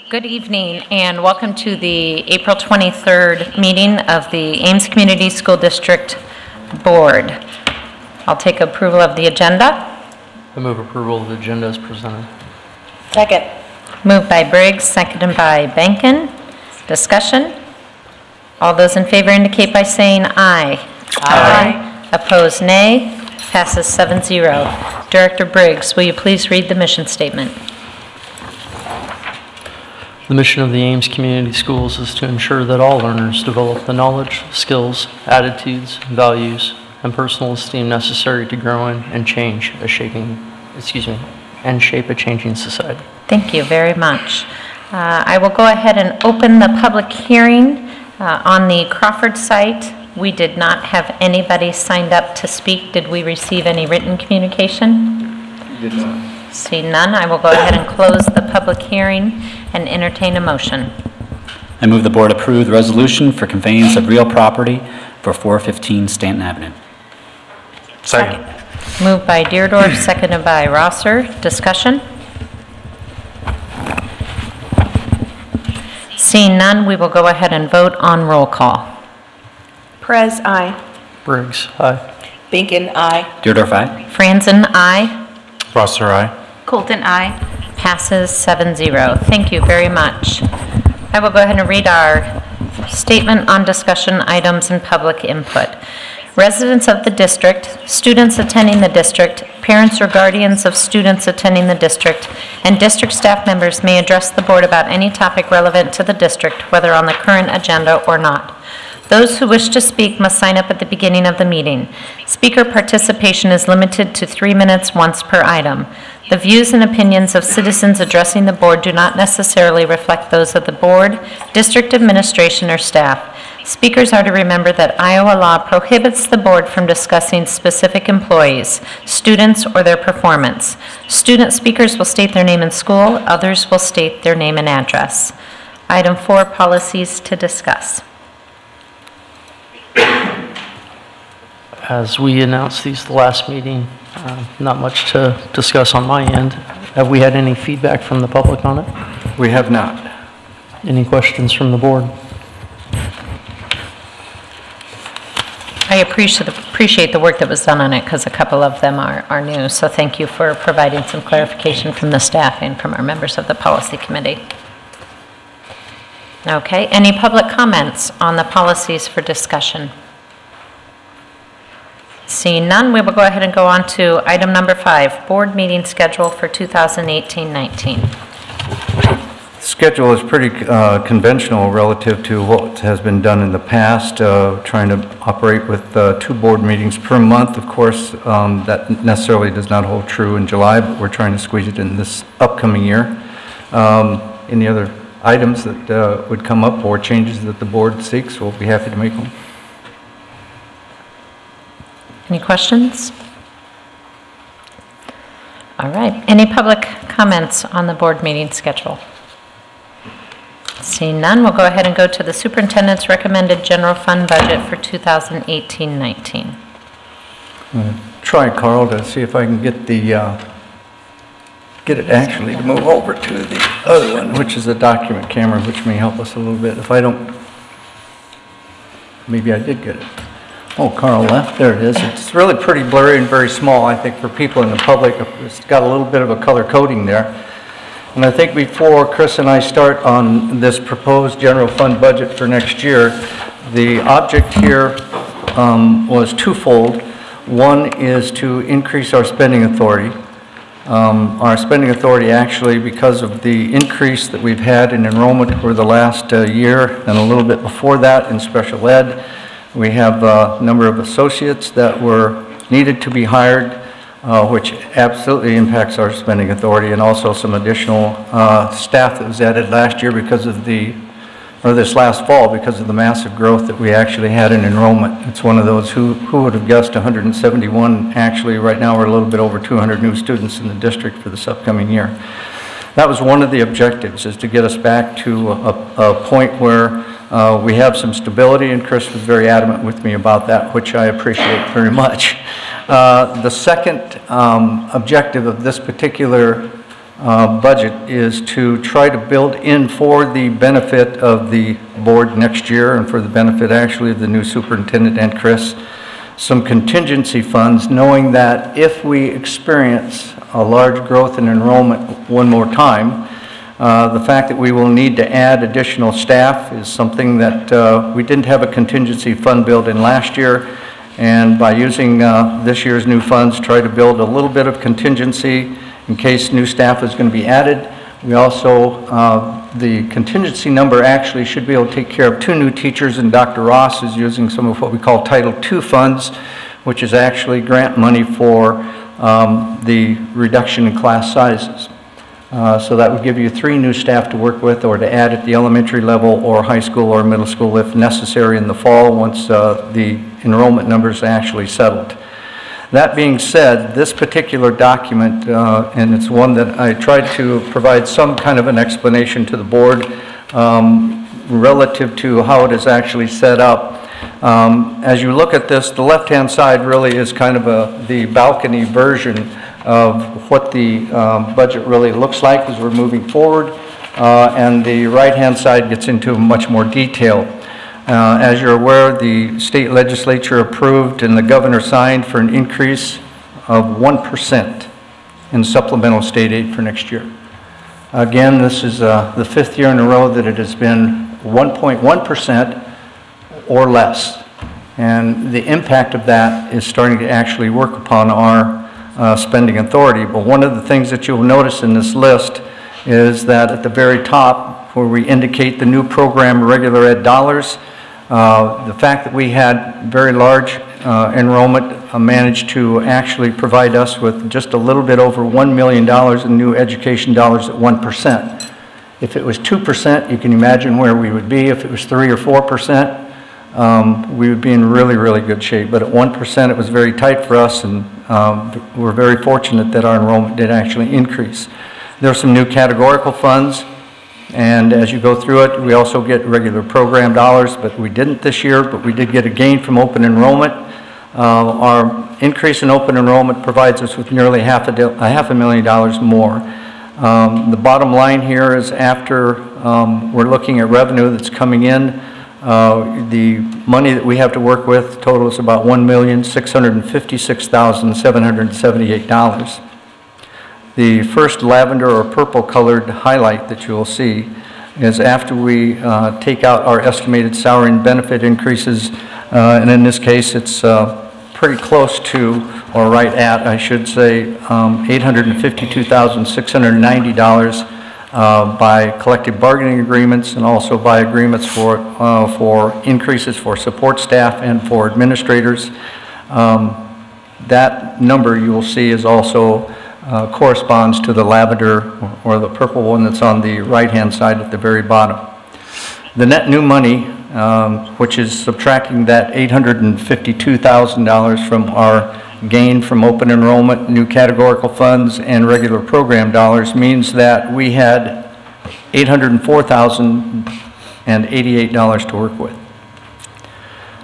Good evening and welcome to the April 23rd meeting of the Ames Community School District Board. I'll take approval of the agenda. I move approval of the agenda as presented. Second. Moved by Briggs, seconded by Benkin. Discussion? All those in favor indicate by saying aye. Aye. Opposed, nay. Passes 7-0. Director Briggs, will you please read the mission statement? The mission of the Ames Community Schools is to ensure that all learners develop the knowledge, skills, attitudes, values, and personal esteem necessary to grow in and shape a changing society. Thank you very much. I will go ahead and open the public hearing on the Crawford site. We did not have anybody signed up to speak. Did we receive any written communication? We did not. See none, I will go ahead and close the public hearing and entertain a motion. I move the board approve the resolution for conveyance of real property for 415 Stanton Avenue. Second. Moved by Deerdorf, seconded by Rosser. Discussion? Seeing none, we will go ahead and vote on roll call. Perez, aye. Briggs, aye. Benkin, aye. Deerdorf, aye. Franzen, aye. Rosser, aye. Colton, aye. Passes 7-0. Thank you very much. I will go ahead and read our statement on discussion items and public input. Residents of the district, students attending the district, parents or guardians of students attending the district, and district staff members may address the board about any topic relevant to the district, whether on the current agenda or not. Those who wish to speak must sign up at the beginning of the meeting. Speaker participation is limited to 3 minutes once per item. The views and opinions of citizens addressing the board do not necessarily reflect those of the board, district administration, or staff. Speakers are to remember that Iowa law prohibits the board from discussing specific employees, students, or their performance. Student speakers will state their name and school. Others will state their name and address. Item 4, policies to discuss. As we announced these the last meeting, not much to discuss on my end. Have we had any feedback from the public on it? We have not. Any questions from the board? I appreciate the work that was done on it because a couple of them are new. So thank you for providing some clarification from the staff and from our members of the policy committee. Okay, any public comments on the policies for discussion? Seeing none, we will go ahead and go on to item number 5, board meeting schedule for 2018-19. The schedule is pretty conventional relative to what has been done in the past, trying to operate with 2 board meetings per month. Of course, that necessarily does not hold true in July, but we're trying to squeeze it in this upcoming year. Any other items that would come up or changes that the board seeks, we'll be happy to make them. Any questions? All right. Any public comments on the board meeting schedule? Seeing none, we'll go ahead and go to the superintendent's recommended general fund budget for 2018-19. Try, Carl, to see if I can get the get it actually to move over to the other one, which is the document camera, which may help us a little bit. If I don't, maybe I did get it. Oh, Carl left. There it is. It's really pretty blurry and very small, I think, for people in the public. It's got a little bit of a color coding there. And I think before Chris and I start on this proposed general fund budget for next year, the object here was twofold. One is to increase our spending authority. Our spending authority actually, because of the increase that we've had in enrollment over the last year and a little bit before that in special ed, we have a number of associates that were needed to be hired, which absolutely impacts our spending authority, and also some additional staff that was added last year because of this last fall because of the massive growth that we actually had in enrollment. It's one of those, who would have guessed 171, actually right now we're a little bit over 200 new students in the district for this upcoming year. That was one of the objectives, is to get us back to a point where we have some stability, and Chris was very adamant with me about that, which I appreciate very much. The second objective of this particular budget is to try to build in for the benefit of the board next year and for the benefit actually of the new superintendent and Chris, some contingency funds, knowing that if we experience a large growth in enrollment one more time, the fact that we will need to add additional staff is something that we didn't have a contingency fund built in last year, and by using this year's new funds, try to build a little bit of contingency in case new staff is going to be added. We also, the contingency number actually should be able to take care of 2 new teachers, and Dr. Ross is using some of what we call Title II funds, which is actually grant money for the reduction in class sizes. So that would give you 3 new staff to work with or to add at the elementary level or high school or middle school if necessary in the fall once the enrollment numbers are actually settled. That being said, this particular document, and it's one that I tried to provide some kind of an explanation to the board relative to how it is actually set up. As you look at this, the left-hand side really is kind of the balcony version of what the budget really looks like as we're moving forward, and the right-hand side gets into much more detail. As you're aware, the state legislature approved and the governor signed for an increase of 1% in supplemental state aid for next year. Again, this is the 5th year in a row that it has been 1.1% or less. And the impact of that is starting to actually work upon our spending authority. But one of the things that you'll notice in this list is that at the very top, where we indicate the new program regular ed dollars, the fact that we had very large enrollment managed to actually provide us with just a little bit over $1 million in new education dollars at 1%. If it was 2%, you can imagine where we would be. If it was 3 or 4%, we would be in really, really good shape. But at 1%, it was very tight for us, and we're very fortunate that our enrollment did actually increase. There are some new categorical funds. And as you go through it, we also get regular program dollars, but we didn't this year, but we did get a gain from open enrollment. Our increase in open enrollment provides us with nearly half a million dollars more. The bottom line here is after we're looking at revenue that's coming in, the money that we have to work with totals about $1,656,778. The first lavender or purple colored highlight that you'll see is after we take out our estimated salary and benefit increases, and in this case it's pretty close to, or right at, I should say, $852,690 by collective bargaining agreements and also by agreements for increases for support staff and for administrators. That number you will see is also corresponds to the lavender or the purple one that's on the right-hand side at the very bottom. The net new money, which is subtracting that $852,000 from our gain from open enrollment, new categorical funds, and regular program dollars, means that we had $804,088 to work with.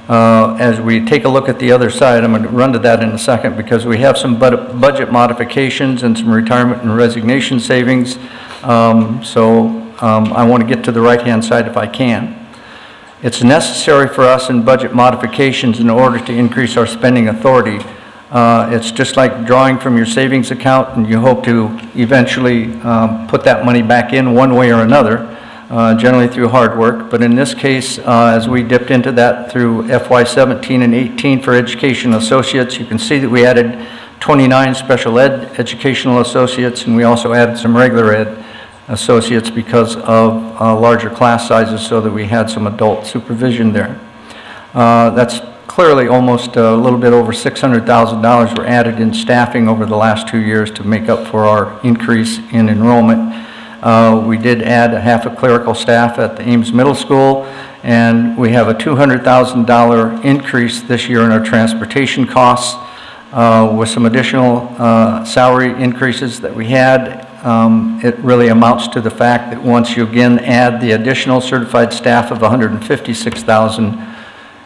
As we take a look at the other side, I'm going to run to that in a second because we have some budget modifications and some retirement and resignation savings. I want to get to the right-hand side if I can. It's necessary for us in budget modifications in order to increase our spending authority. It's just like drawing from your savings account and you hope to eventually put that money back in one way or another. Generally through hard work, but in this case, as we dipped into that through FY17 and 18 for education associates, you can see that we added 29 special ed educational associates, and we also added some regular ed associates because of larger class sizes so that we had some adult supervision there. That's clearly almost a little bit over $600,000 were added in staffing over the last 2 years to make up for our increase in enrollment. We did add a half a clerical staff at the Ames Middle School, and we have a $200,000 increase this year in our transportation costs with some additional salary increases that we had. It really amounts to the fact that once you again add the additional certified staff of $156,000,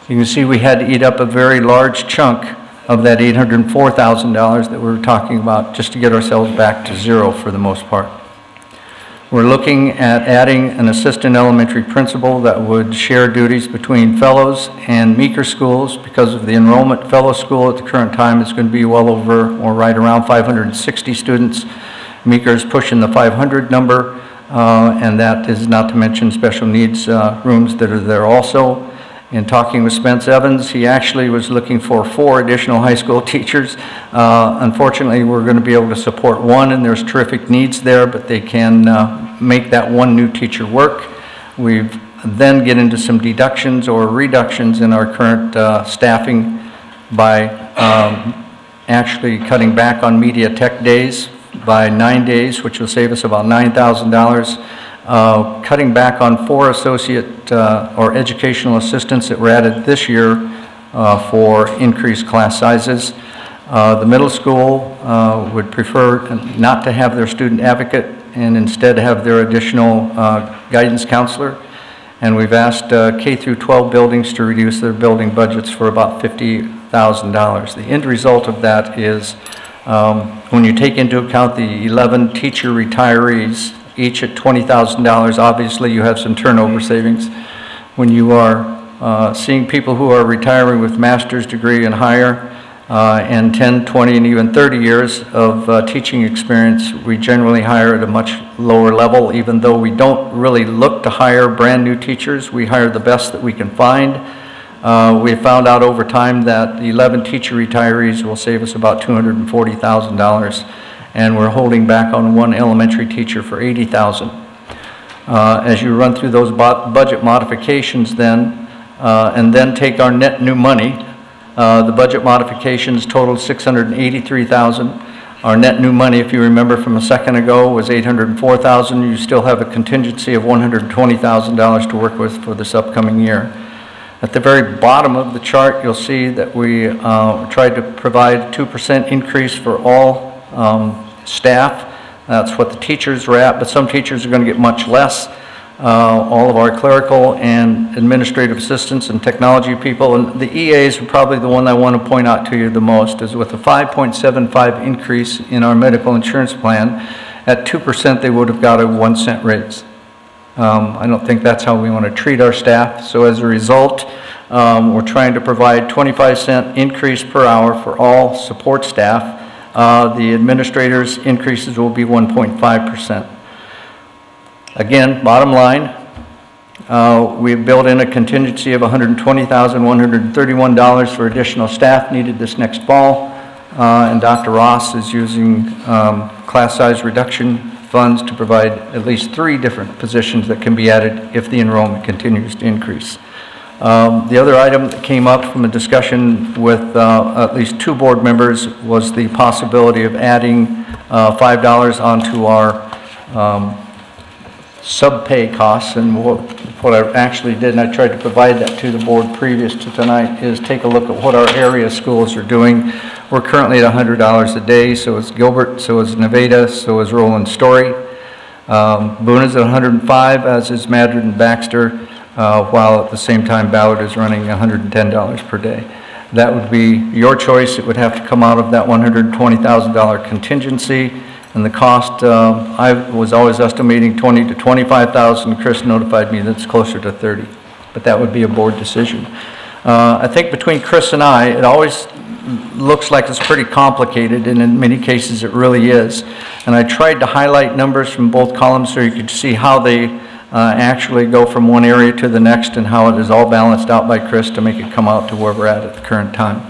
you can see we had to eat up a very large chunk of that $804,000 that we were talking about just to get ourselves back to zero for the most part. We're looking at adding an assistant elementary principal that would share duties between Fellows and Meeker schools. Because of the enrollment, Fellow School at the current time is going to be well over or right around 560 students. Meeker is pushing the 500 number, and that is not to mention special needs rooms that are there also. In talking with Spence Evans, he actually was looking for 4 additional high school teachers. Unfortunately, we're going to be able to support 1, and there's terrific needs there, but they can make that 1 new teacher work. We then get into some deductions or reductions in our current staffing by actually cutting back on media tech days by 9 days, which will save us about $9,000. Cutting back on 4 associate or educational assistants that were added this year for increased class sizes. The middle school would prefer not to have their student advocate and instead have their additional guidance counselor. And we've asked K through 12 buildings to reduce their building budgets for about $50,000. The end result of that is when you take into account the 11 teacher retirees, each at $20,000, obviously you have some turnover savings. When you are seeing people who are retiring with master's degree and higher and 10, 20, and even 30 years of teaching experience, we generally hire at a much lower level. Even though we don't really look to hire brand new teachers, we hire the best that we can find. We found out over time that the 11 teacher retirees will save us about $240,000. And we're holding back on 1 elementary teacher for $80,000. As you run through those budget modifications then, and then take our net new money, the budget modifications totaled $683,000. Our net new money, if you remember from a second ago, was $804,000. You still have a contingency of $120,000 to work with for this upcoming year. At the very bottom of the chart, you'll see that we tried to provide a 2% increase for all staff. That's what the teachers were at, but some teachers are going to get much less. All of our clerical and administrative assistants and technology people, and the EAs are probably the one I want to point out to you the most, is with a 5.75 increase in our medical insurance plan. At 2%, they would have got a 1-cent raise. I don't think that's how we want to treat our staff. So as a result, we're trying to provide 25-cent increase per hour for all support staff. The administrators' increases will be 1.5%. Again, bottom line, we've built in a contingency of $120,131 for additional staff needed this next fall, and Dr. Ross is using class size reduction funds to provide at least 3 different positions that can be added if the enrollment continues to increase. The other item that came up from a discussion with at least 2 board members was the possibility of adding $5 onto our sub-pay costs. And what I actually did, and I tried to provide that to the board previous to tonight, is take a look at what our area schools are doing. We're currently at $100 a day, so is Gilbert, so is Nevada, so is Roland Story. Boone is at $105, as is Madrid and Baxter. While at the same time Ballard is running $110 per day. That would be your choice. It would have to come out of that $120,000 contingency, and the cost, I was always estimating $20,000 to $25,000. Chris notified me that's closer to $30,000, but that would be a board decision. I think between Chris and I, it always looks like it's pretty complicated, and in many cases it really is. And I tried to highlight numbers from both columns so you could see how they actually go from one area to the next and how it is all balanced out by Chris to make it come out to where we're at the current time.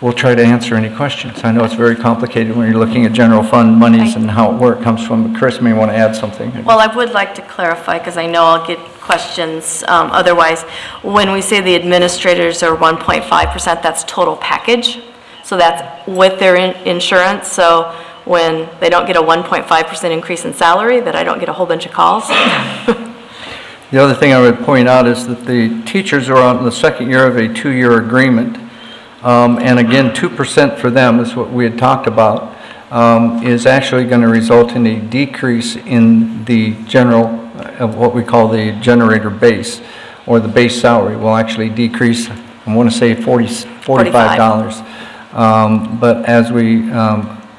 We'll try to answer any questions. I know it's very complicated when you're looking at general fund monies and how it comes from, but Chris may want to add something. Well, I would like to clarify, because I know I'll get questions otherwise. When we say the administrators are 1.5%, that's total package. So that's with their insurance. So when they don't get a 1.5% increase in salary, that I don't get a whole bunch of calls. The other thing I would point out is that the teachers are on the second year of a 2-year agreement. And again, 2% for them is what we had talked about, is actually going to result in a decrease in the general, of what we call the generator base, or the base salary will actually decrease, I want to say $45. But as we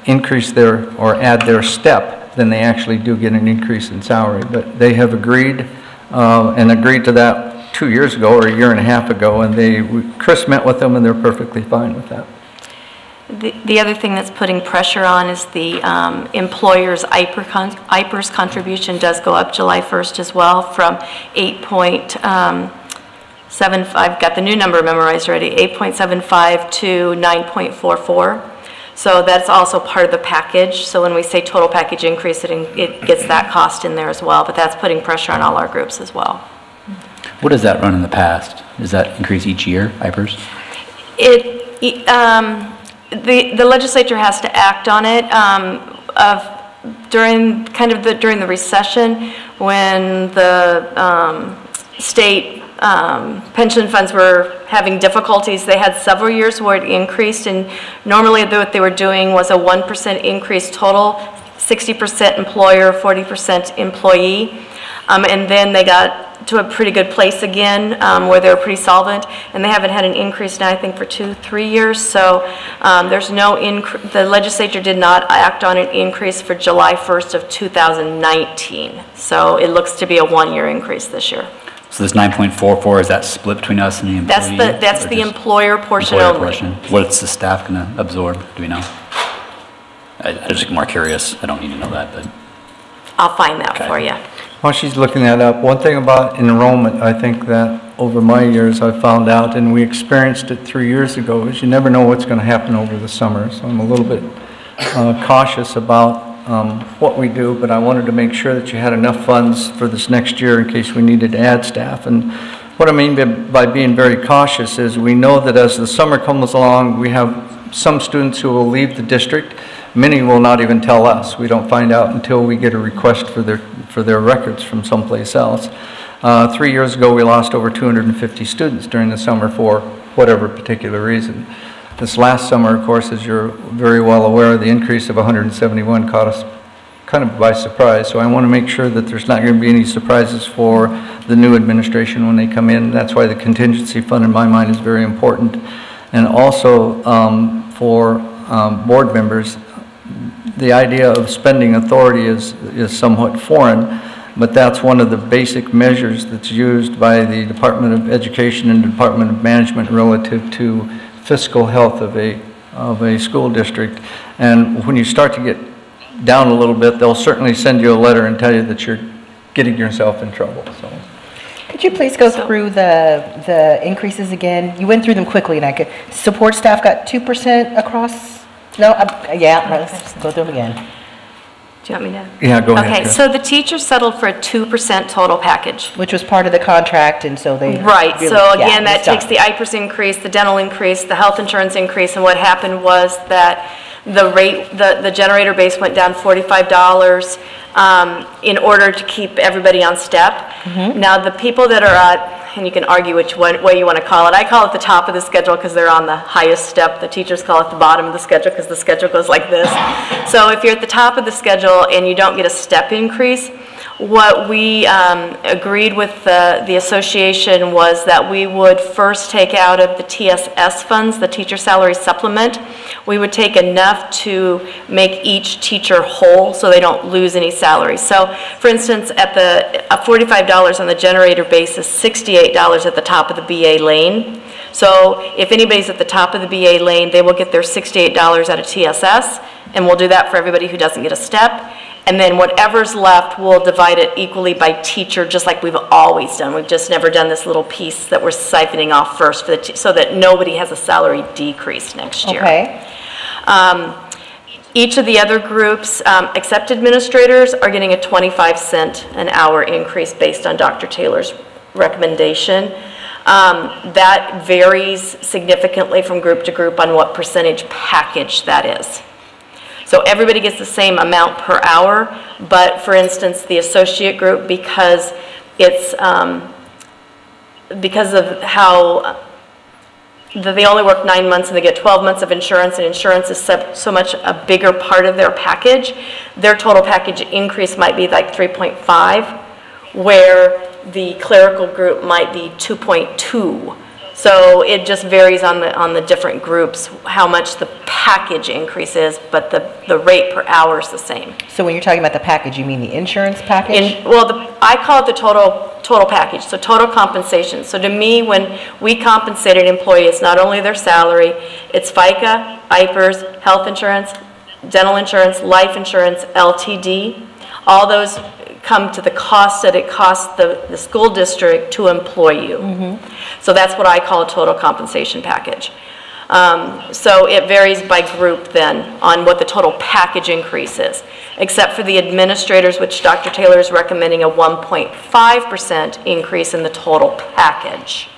increase their, or add their step, then they actually do get an increase in salary. But they have agreed, and agreed to that 2 years ago or a year and a half ago, and Chris met with them and they're perfectly fine with that. The other thing that's putting pressure on is the employer's IPERS contribution does go up July 1st as well from 8.75, I've got the new number memorized already, 8.75 to 9.44. So that's also part of the package. So when we say total package increase, it gets that cost in there as well, but that's putting pressure on all our groups as well. What does that run in the past? Does that increase each year, IPERS? The legislature has to act on it during the recession when the state pension funds were having difficulties. They had several years where it increased, and normally what they were doing was a 1% increase total, 60% employer, 40% employee, and then they got to a pretty good place again where they were pretty solvent, and they haven't had an increase now I think for 2-3 years. So there's no the legislature did not act on an increase for July 1st of 2019. So it looks to be a 1-year increase this year. So this 9.44, is that split between us and the employee? That's the employer portion only. Portion. What's the staff going to absorb? Do we know? I'm just more curious. I don't need to know that, but I'll find that for you. While she's looking that up, one thing about enrollment, I think that over my years I've found out, and we experienced it 3 years ago, is you never know what's going to happen over the summer. So I'm a little bit cautious about what we do, but I wanted to make sure that you had enough funds for this next year in case we needed to add staff. And what I mean by being very cautious is we know that as the summer comes along, we have some students who will leave the district. Many will not even tell us. We don't find out until we get a request for their records from someplace else. 3 years ago, we lost over 250 students during the summer for whatever particular reason. This last summer, of course, as you're very well aware, the increase of 171 caught us kind of by surprise. So I want to make sure that there's not going to be any surprises for the new administration when they come in. That's why the contingency fund, in my mind, is very important. And also for board members, the idea of spending authority is somewhat foreign, but that's one of the basic measures that's used by the Department of Education and Department of Management relative to fiscal health of a school district. And when you start to get down a little bit, they'll certainly send you a letter and tell you that you're getting yourself in trouble. So, could you please go through the increases again? You went through them quickly, and I could. Support staff got 2% across. No, yeah, let's go through them again. Do you want me to? Yeah, go ahead. Okay, so the teachers settled for a 2% total package. Which was part of the contract, and so they... Right, really, so again, that takes the IPERS increase, the dental increase, the health insurance increase, and what happened was that the rate, the generator base went down $45 in order to keep everybody on step. Now, the people that are at, and you can argue which way you want to call it. I call it the top of the schedule because they're on the highest step. The teachers call it the bottom of the schedule because the schedule goes like this. So if you're at the top of the schedule and you don't get a step increase, what we agreed with the association was that we would first take out of the TSS funds, the teacher salary supplement, we would take enough to make each teacher whole so they don't lose any salary. So for instance, at the $45 on the generator basis, $68 at the top of the BA lane. So if anybody's at the top of the BA lane, they will get their $68 out of TSS, and we'll do that for everybody who doesn't get a step. And then whatever's left, we'll divide it equally by teacher, just like we've always done. We've just never done this little piece that we're siphoning off first for so that nobody has a salary decrease next year. Okay. Each of the other groups, except administrators, are getting a 25-cent an hour increase based on Dr. Taylor's recommendation. That varies significantly from group to group on what percentage package that is. So everybody gets the same amount per hour, but for instance, the associate group, because it's because of how they only work 9 months and they get 12 months of insurance, and insurance is so much a bigger part of their package, their total package increase might be like 3.5, where the clerical group might be 2.2. So it just varies on the different groups, how much the package increase is, but the rate per hour is the same. So when you're talking about the package, you mean the insurance package? I call it the total package, so total compensation. So to me, when we compensate an employee, it's not only their salary, it's FICA, IPERS, health insurance, dental insurance, life insurance, LTD. All those come to the cost that it costs the school district to employ you. So that's what I call a total compensation package. So it varies by group then on what the total package increase is, except for the administrators, which Dr. Taylor is recommending a 1.5% increase in the total package.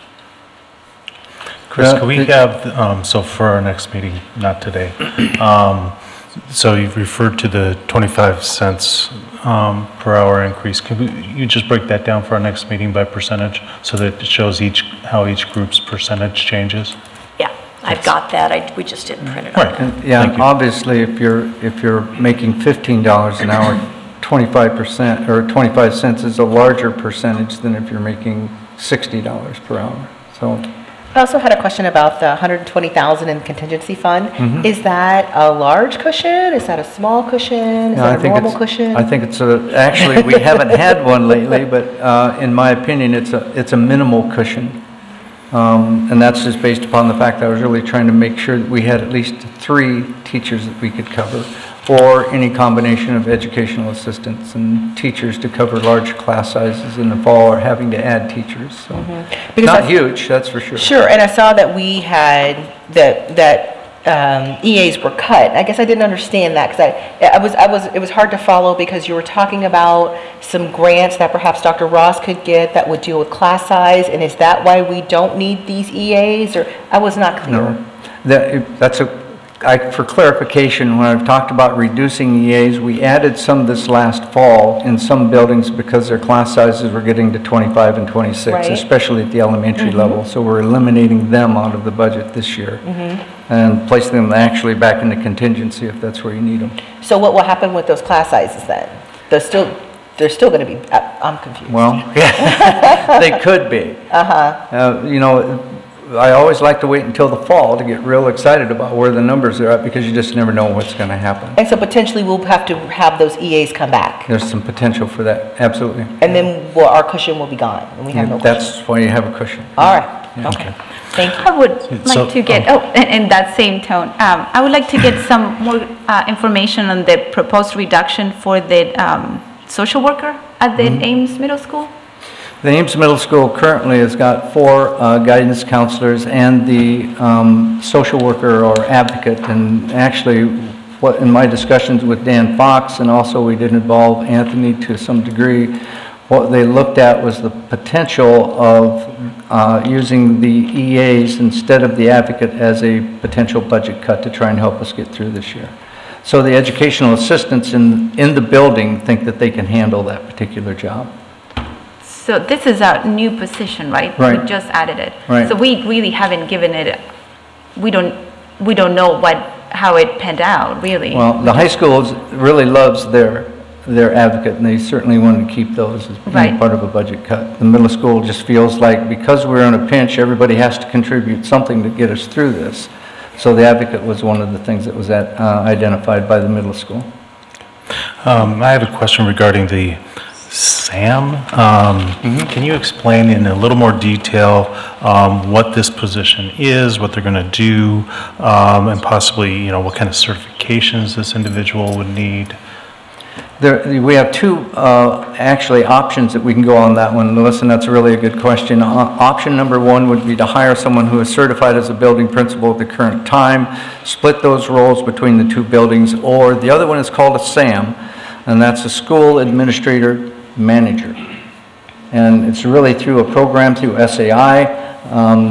Chris, could we have, so for our next meeting, not today, so you've referred to the 25 cents per hour increase. Could you just break that down for our next meeting by percentage so that it shows how each group's percentage changes? Yeah, I've got that. We just didn't print it out. Right. Yeah, and obviously, if you're making $15 an hour, 25% or 25 cents is a larger percentage than if you're making $60 per hour. So. I also had a question about the 120,000 in the contingency fund. Is that a large cushion? Is that a small cushion? Is that a normal cushion? I think it's actually, we haven't had one lately, but in my opinion, it's a minimal cushion. And that's just based upon the fact that I was really trying to make sure that we had at least 3 teachers that we could cover, or any combination of educational assistants and teachers to cover large class sizes in the fall, or having to add teachers. So not huge, that's for sure. Sure, and I saw that we had that EAs were cut. I guess I didn't understand that because it was hard to follow because you were talking about some grants that perhaps Dr. Ross could get that would deal with class size, and is that why we don't need these EAs, or I was not clear? No, for clarification, when I've talked about reducing EAs, we added some this last fall in some buildings because their class sizes were getting to 25 and 26, right, especially at the elementary level. So we're eliminating them out of the budget this year and placing them actually back into contingency if that's where you need them. So what will happen with those class sizes then? They're still going to be, I'm confused. Well, yeah, they could be. You know, I always like to wait until the fall to get real excited about where the numbers are at, because you just never know what's going to happen. And so potentially we'll have to have those EAs come back. There's some potential for that, absolutely. And then our cushion will be gone, and we have no cushion. That's why you have a cushion. All right, okay. Thank you. I would like to get, in that same tone, I would like to get some more information on the proposed reduction for the social worker at the Ames Middle School. The Ames Middle School currently has got 4 guidance counselors and the social worker or advocate. And actually, in my discussions with Dan Fox, and also we did involve Anthony to some degree, what they looked at was the potential of using the EAs instead of the advocate as a potential budget cut to try and help us get through this year. So the educational assistants in the building think that they can handle that particular job. So this is a new position, right? Right. We just added it. Right. So we really haven't given it, we don't know how it panned out, really. Well, the high school really loves their advocate, and they certainly want to keep those as being part of a budget cut. The middle school just feels like because we're in a pinch, everybody has to contribute something to get us through this. So the advocate was one of the things that was identified by the middle school. I have a question regarding the SAM. Can you explain in a little more detail what this position is, what they're going to do, and possibly, what kind of certifications this individual would need? We have 2 actually options that we can go on that one. Melissa, that's really a good question. Option number 1 would be to hire someone who is certified as a building principal at the current time, split those roles between the 2 buildings, or the other one is called a SAM, and that's a school administrator manager. And it's really through a program through SAI.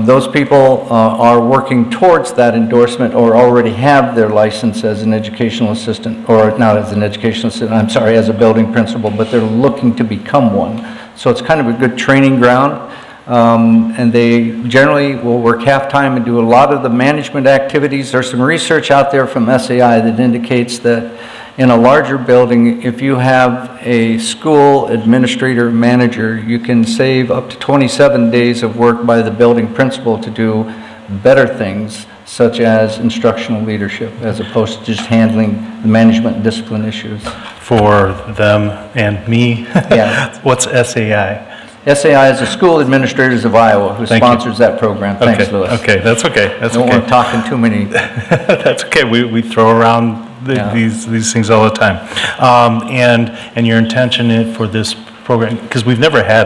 Those people are working towards that endorsement or already have their license as an educational assistant, or not as an educational assistant, I'm sorry, as a building principal, but they're looking to become one. So it's kind of a good training ground. And they generally will work half-time and do a lot of the management activities. There's some research out there from SAI that indicates that In a larger building, if you have a school administrator manager, you can save up to 27 days of work by the building principal to do better things, such as instructional leadership, as opposed to just handling the management and discipline issues. For them and me? Yeah. What's SAI? SAI is the School Administrators of Iowa, who Thank you. sponsors that program. Thanks, Okay, Louis. okay, that's okay, that's Don't want to okay. talk in too many. That's okay, we throw around Yeah. these things all the time. And your intention for this program, because we've never had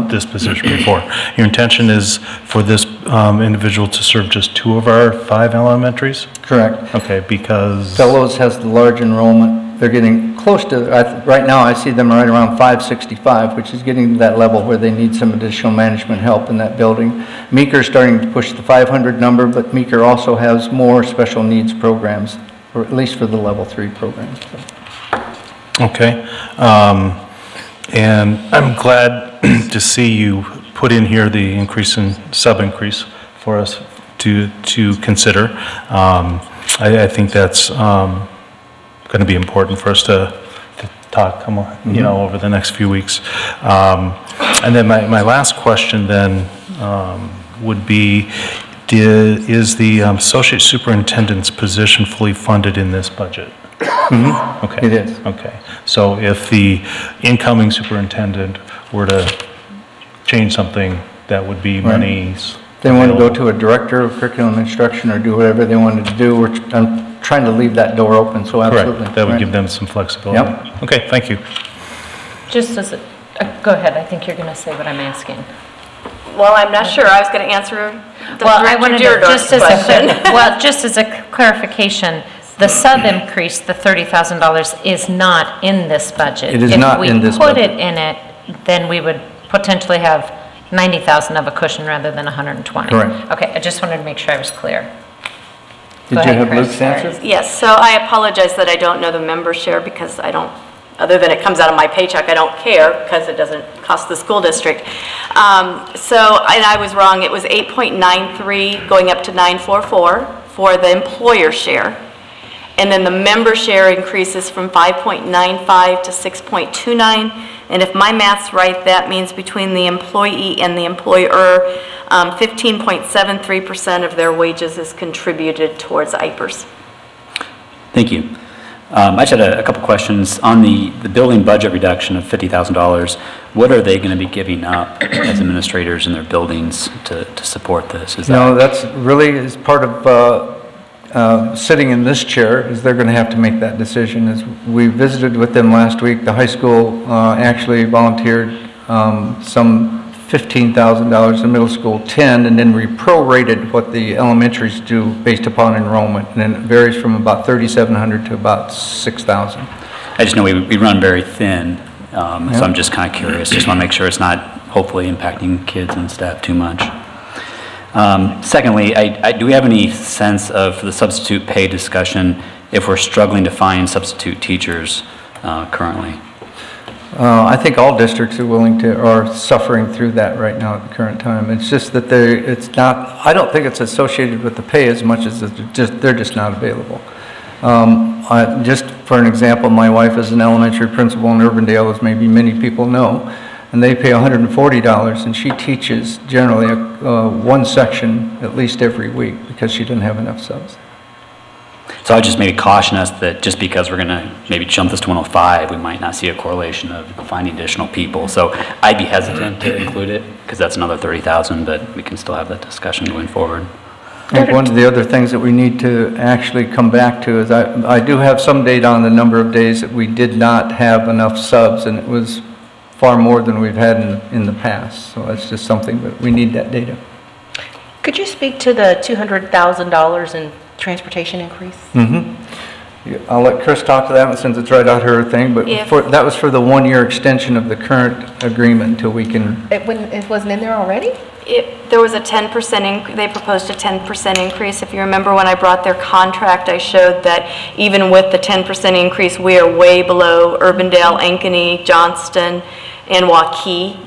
this position before. Your intention is for this individual to serve just 2 of our 5 elementaries? Correct. Okay, because... Fellows has the large enrollment. They're getting close to, right now I see them right around 565, which is getting to that level where they need some additional management help in that building. Meeker's starting to push the 500 number, but Meeker also has more special needs programs, or at least for the level 3 programs. Okay. And I'm glad to see you put in here the increase in sub-increase for us to consider. I think that's going to be important for us to talk, you know, over the next few weeks. And then my last question then would be, is the associate superintendent's position fully funded in this budget? Mm-hmm. Okay. It is. Okay. So if the incoming superintendent were to change something, that would be monies. They want to go to a director of curriculum instruction or do whatever they wanted to do. I'm trying to leave that door open, so absolutely. Correct. That would give them some flexibility. Yep. Okay, thank you. Just as a, go ahead, I think you're going to say what I'm asking. Well, I'm not sure. I was going to answer the Well, I Director wanted to, Deardorff's question. well, just as a clarification, the sub-increase, the $30,000, is not in this budget. It is not in this If we put budget. it in it, then we would potentially have 90,000 of a cushion rather than 120. Correct. Okay, I just wanted to make sure I was clear. Did Go you ahead, have Chris, Luke's sorry. answer? Yes, so I apologize that I don't know the member share because I don't, other than it comes out of my paycheck, I don't care because it doesn't cost the school district. And I was wrong. It was 8.93 going up to 944 for the employer share. And then the member share increases from 5.95 to 6.29. And if my math's right, that means between the employee and the employer, 15.73% of their wages is contributed towards IPERS. Thank you. I just had a couple questions. On the building budget reduction of $50,000, what are they going to be giving up as administrators in their buildings to support this? Is No, that's really is part of sitting in this chair, is they're going to have to make that decision. As we visited with them last week, the high school actually volunteered some $15,000, the middle school 10, and then we prorated what the elementaries do based upon enrollment, and then it varies from about 3,700 to about 6,000. I just know we run very thin, so I'm just kind of curious. Just want to make sure it's not hopefully impacting kids and staff too much. Secondly, do we have any sense of the substitute pay discussion if we're struggling to find substitute teachers currently? I think all districts are suffering through that right now at the current time. It's just that it's not, I don't think it's associated with the pay as much as they're just not available. Just for an example, my wife is an elementary principal in Urbandale, as maybe many people know, and they pay $140, and she teaches generally one section at least every week because she doesn't have enough subs. So I just maybe caution us that just because we're going to maybe jump this to 105, we might not see a correlation of finding additional people. So I'd be hesitant to include it because that's another 30,000, but we can still have that discussion going forward. I think one of the other things that we need to actually come back to is I do have some data on the number of days that we did not have enough subs, and it was far more than we've had in the past. So that's just something that we need that data. Could you speak to the $200,000 in transportation increase? Yeah, I'll let Chris talk to that one since it's right out her thing, but that was for the one-year extension of the current agreement until we can... It wasn't in there already? There was a 10%, they proposed a 10% increase. If you remember when I brought their contract, I showed that even with the 10% increase, we are way below Urbandale, Ankeny, Johnston, and Waukee.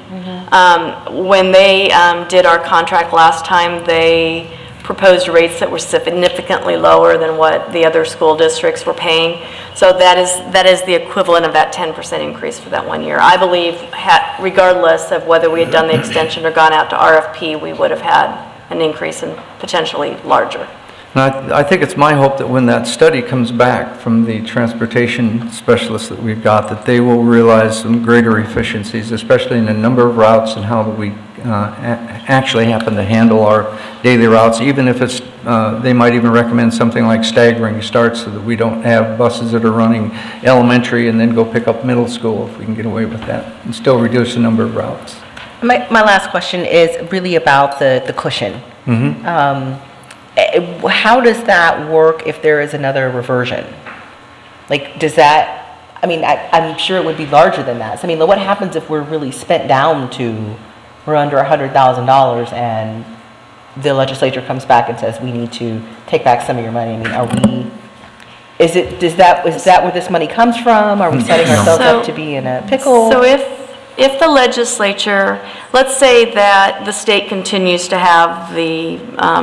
When they did our contract last time, they proposed rates that were significantly lower than what the other school districts were paying. So that is the equivalent of that 10% increase for that 1 year. I believe, regardless of whether we had done the extension or gone out to RFP, we would have had an increase and potentially larger. And I think it's my hope that when that study comes back from the transportation specialists that we've got, that they will realize some greater efficiencies, especially in the number of routes and how we actually happen to handle our daily routes, even if it's, they might even recommend something like staggering starts so that we don't have buses that are running elementary and then go pick up middle school, if we can get away with that, and still reduce the number of routes. My last question is really about the cushion. How does that work if there is another reversion? Like, does that, I mean, I'm sure it would be larger than that. So, I mean, what happens if we're really spent down to, we're under $100,000 and the legislature comes back and says, we need to take back some of your money? I mean, are we, is that where this money comes from? Are we setting ourselves up to be in a pickle? So if the legislature, let's say that the state continues to have the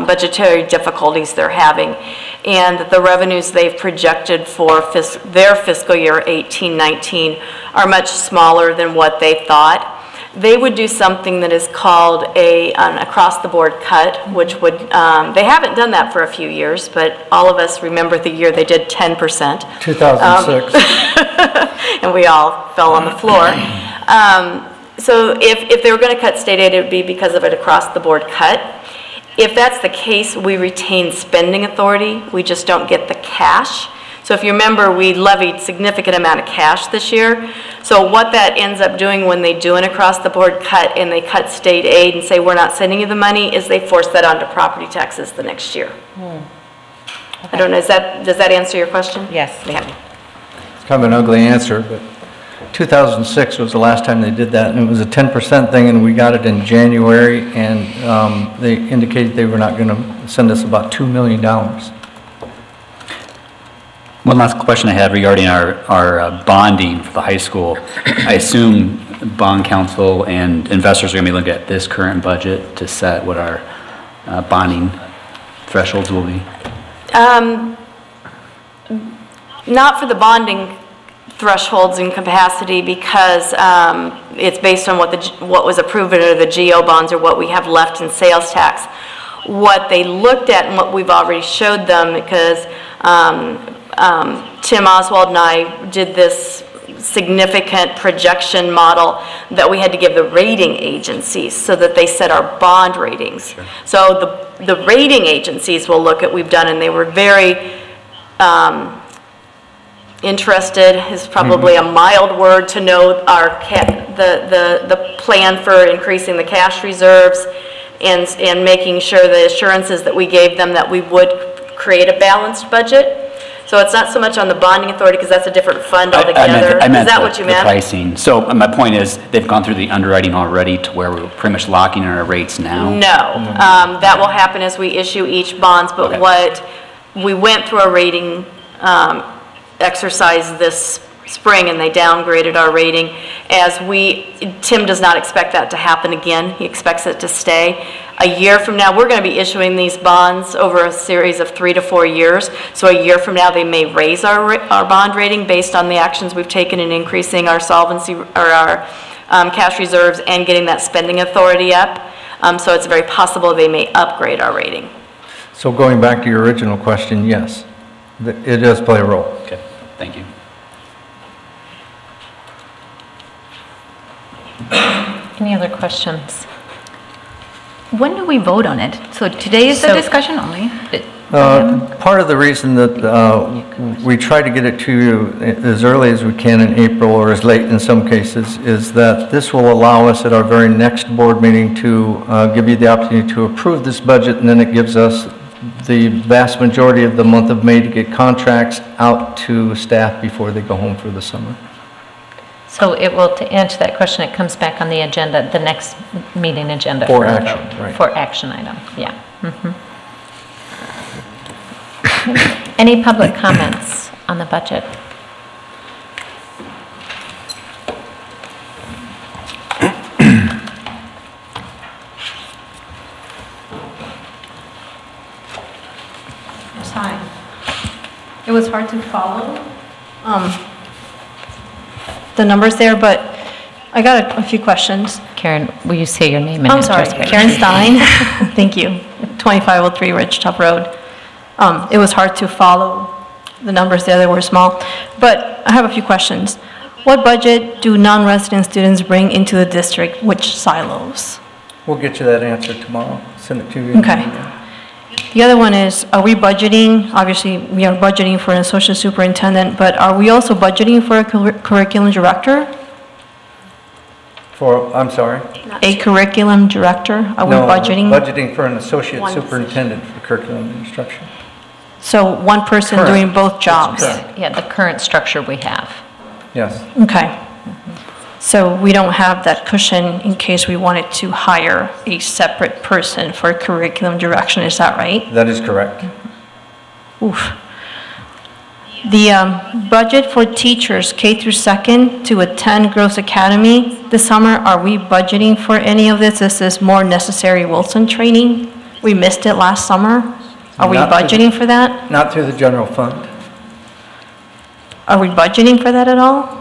budgetary difficulties they're having, and the revenues they've projected for their fiscal year 18-19 are much smaller than what they thought, they would do something that is called an across-the-board cut, which would, they haven't done that for a few years, but all of us remember the year they did 10%. 2006. And we all fell on the floor. So if they were going to cut state aid, it would be because of an across-the-board cut. If that's the case, we retain spending authority. We just don't get the cash. So if you remember, we levied significant amount of cash this year. So what that ends up doing when they do an across-the-board cut and they cut state aid and say, we're not sending you the money, is they force that onto property taxes the next year. Okay. I don't know, does that answer your question? Yes. Yeah. It's kind of an ugly answer, but 2006 was the last time they did that, and it was a 10% thing, and we got it in January, and they indicated they were not going to send us about $2 million. One last question I had regarding our bonding for the high school. I assume bond council and investors are going to be looking at this current budget to set what our bonding thresholds will be. Not for the bonding thresholds and capacity, because it's based on what was approved under the GO bonds or what we have left in sales tax. What they looked at and what we've already showed them, because Tim Oswald and I did this significant projection model that we had to give the rating agencies so that they set our bond ratings. Sure. So the rating agencies will look at what we've done, and they were very interested, is probably a mild word, to know our the plan for increasing the cash reserves and making sure the assurances that we gave them that we would create a balanced budget. So it's not so much on the bonding authority, because that's a different fund altogether. I meant is that what you meant? The pricing. So my point is, they've gone through the underwriting already to where we're pretty much locking in our rates now? No. That will happen as we issue each bonds, but okay. What we went through a rating exercise this spring, and they downgraded our rating. Tim does not expect that to happen again. He expects it to stay. A year from now, we're going to be issuing these bonds over a series of 3 to 4 years. So a year from now, they may raise our bond rating based on the actions we've taken in increasing our solvency or our cash reserves and getting that spending authority up. So it's very possible they may upgrade our rating. So going back to your original question, yes, it does play a role. Okay, thank you. Any other questions? When do we vote on it? So today is the discussion only? Part of the reason that we try to get it to you as early as we can in April, or as late in some cases, is that this will allow us at our very next board meeting to give you the opportunity to approve this budget, and then it gives us the vast majority of the month of May to get contracts out to staff before they go home for the summer. So it will, to answer that question, it comes back on the agenda, the next meeting agenda. For action, right. For action item, yeah. Any public comments on the budget? hard to follow the numbers there, but I got a few questions. Karen, will you say your name and I'm address? sorry, Karen Stein. Thank you. 2503 Ridgetop Road. It was hard to follow the numbers there, they were small. But I have a few questions. What budget do non-resident students bring into the district? Which silos? We'll get you that answer tomorrow. Send it to you. Okay. The other one is, are we budgeting, obviously, we are budgeting for an associate superintendent, but are we also budgeting for a curriculum director? I'm sorry? A curriculum director? Are we No, budgeting? budgeting for an associate One superintendent for curriculum and instruction. So one person Current. doing both jobs? correct. Yeah, the current structure we have. Yes. Okay. So we don't have that cushion in case we wanted to hire a separate person for curriculum direction, is that right? That is correct. Oof. The budget for teachers K through second to attend Gross Academy this summer, are we budgeting for any of this? This is more necessary Wilson training. We missed it last summer. Are we Not through the- budgeting for that? Not through the general fund. Are we budgeting for that at all?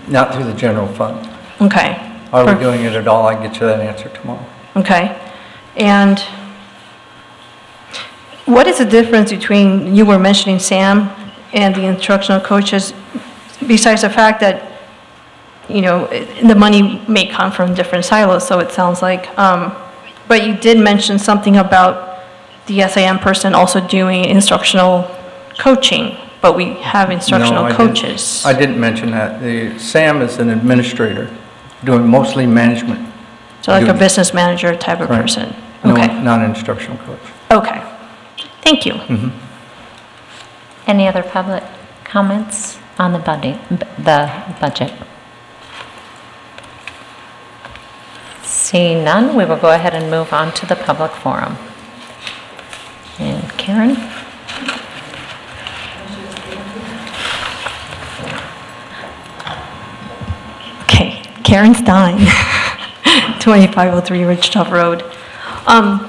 Not through the general fund. Okay. Are we For- doing it at all? I can get you that answer tomorrow. Okay. And what is the difference between, you were mentioning Sam and the instructional coaches, besides the fact that, you know, the money may come from different silos, so it sounds like, but you did mention something about the SIM person also doing instructional coaching, but we have No, instructional I didn't- coaches. I didn't mention that. Sam is an administrator, doing mostly management. So like a duties. business manager type of Right. person? No, Okay, not an instructional coach. okay. Thank you. Any other public comments on the budget? Seeing none, we will go ahead and move on to the public forum. And Karen? Okay, Karen Stein, 2503 Ridgetop Road.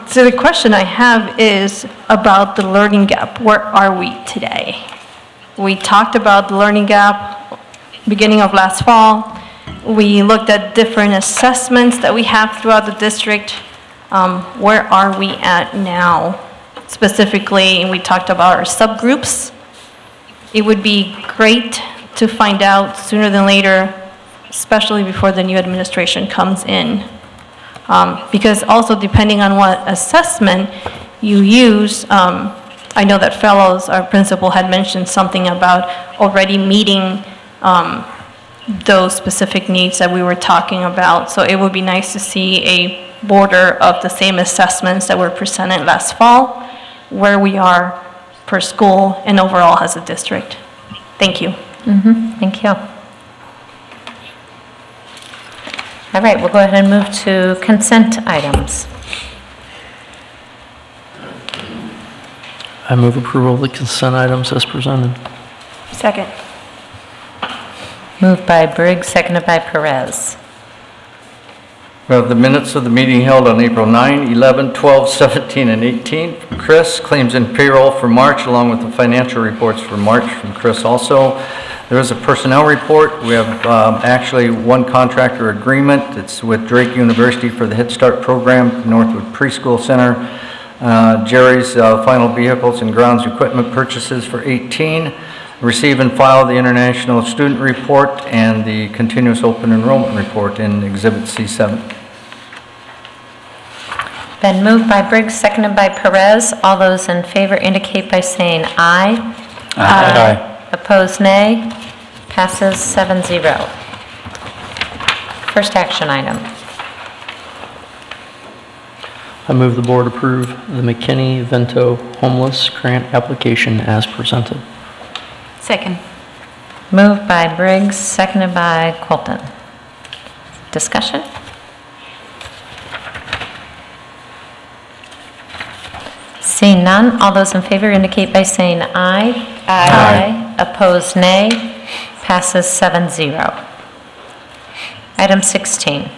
So the question I have is about the learning gap. Where are we today? We talked about the learning gap beginning of last fall. We looked at different assessments that we have throughout the district. Where are we at now? Specifically, and we talked about our subgroups. It would be great to find out sooner than later, especially before the new administration comes in. Because also depending on what assessment you use, I know that Fellows, our principal, had mentioned something about already meeting those specific needs that we were talking about. So it would be nice to see a border of the same assessments that were presented last fall, where we are per school and overall as a district. Thank you. Thank you. All right, we'll go ahead and move to consent items. I move approval of the consent items as presented. Second. Moved by Briggs, seconded by Perez. We have the minutes of the meeting held on April 9, 11, 12, 17, and 18 from Chris. Claims and payroll for March, along with the financial reports for March from Chris also. There is a personnel report. We have actually one contractor agreement. It's with Drake University for the Head Start program, Northwood Preschool Center. Jerry's final vehicles and grounds equipment purchases for 18. Receive and file the International Student Report and the Continuous Open Enrollment Report in Exhibit C7. Been moved by Briggs, seconded by Perez. All those in favor indicate by saying aye. Aye. Opposed, nay. Passes 7-0. First action item. I move the board approve the McKinney-Vento homeless grant application as presented. Second. Moved by Briggs, seconded by Colton. Discussion? Seeing none, all those in favor indicate by saying aye. Aye. Opposed, nay. Passes 7-0. Item 16.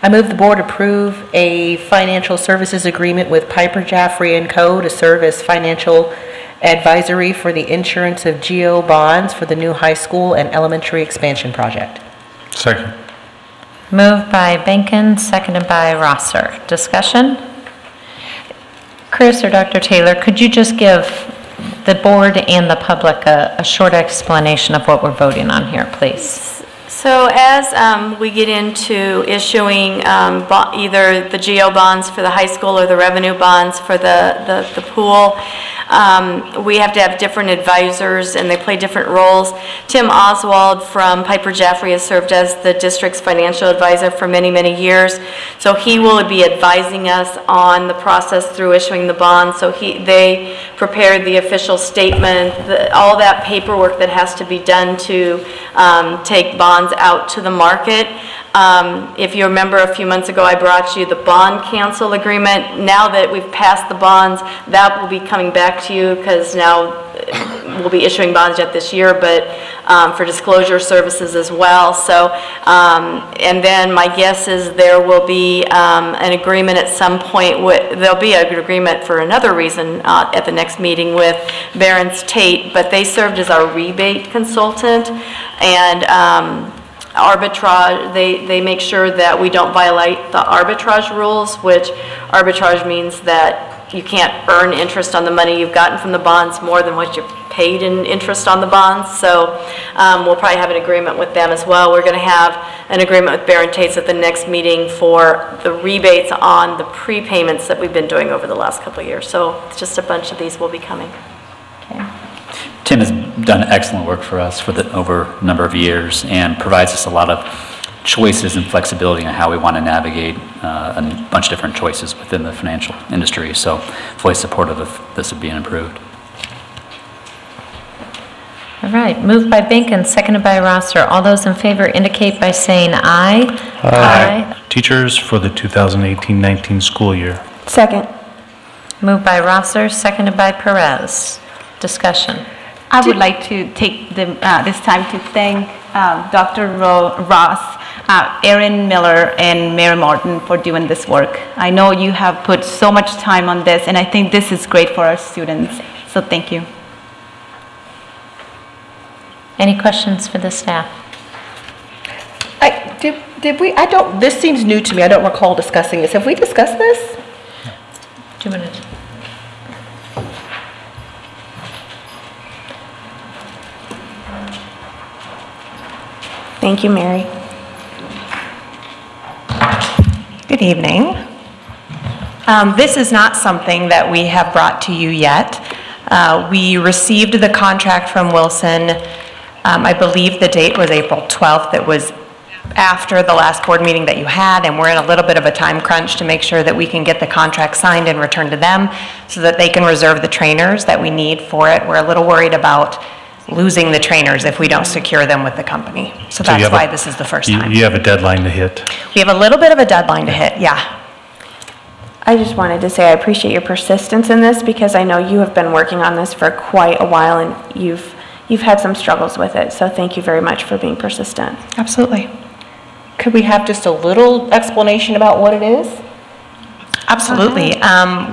I move the board approve a financial services agreement with Piper Jaffray & Co. to serve as financial advisory for the insurance of GO bonds for the new high school and elementary expansion project. Second. Moved by Benkin, seconded by Rosser. Discussion? Chris or Dr. Taylor, could you just give the board and the public a short explanation of what we're voting on here, please? So as we get into issuing either the GO bonds for the high school or the revenue bonds for the pool, we have to have different advisors and they play different roles. Tim Oswald from Piper Jaffray has served as the district's financial advisor for many, many years. So he will be advising us on the process through issuing the bonds. So they prepared the official statement, all that paperwork that has to be done to take bonds out to the market. If you remember a few months ago, I brought you the bond cancel agreement. Now that we've passed the bonds, that will be coming back to you because now we'll be issuing bonds yet this year, but for disclosure services as well. So, and then my guess is there will be an agreement at some point. There'll be an agreement for another reason at the next meeting with Barron's Tate, but they served as our rebate consultant and arbitrage, they make sure that we don't violate the arbitrage rules, which arbitrage means that you can't earn interest on the money you've gotten from the bonds more than what you paid in interest on the bonds. So we'll probably have an agreement with them as well. We're going to have an agreement with Barron Tates at the next meeting for the rebates on the prepayments that we've been doing over the last couple of years. So it's just a bunch of these will be coming. Okay. Tim has done excellent work for us for over a number of years and provides us a lot of choices and flexibility on how we want to navigate a bunch of different choices within the financial industry. So fully supportive of this being approved. All right, moved by Benkin, seconded by Rosser. All those in favor indicate by saying aye. Aye. Teachers for the 2018-19 school year. Second. Moved by Rosser, seconded by Perez. Discussion. I would like to take this time to thank Dr. Ross, Erin Miller, and Mary Martin for doing this work. I know you have put so much time on this, and I think this is great for our students. So thank you. Any questions for the staff? Did we, this seems new to me. I don't recall discussing this. Have we discussed this? 2 minutes. Thank you, Mary. Good evening. This is not something that we have brought to you yet. We received the contract from Wilson. I believe the date was April 12th. It was after the last board meeting that you had, and we're in a little bit of a time crunch to make sure that we can get the contract signed and returned to them so that they can reserve the trainers that we need for it. We're a little worried about losing the trainers if we don't secure them with the company. So that's why this is the first time. You have a deadline to hit. We have a little bit of a deadline to hit, yeah. I just wanted to say I appreciate your persistence in this because I know you have been working on this for quite a while and you've had some struggles with it. So thank you very much for being persistent. Absolutely. Could we have just a little explanation about what it is? Absolutely.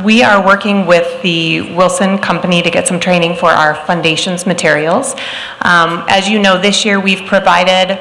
We are working with the Wilson company to get some training for our foundations materials. As you know, this year we've provided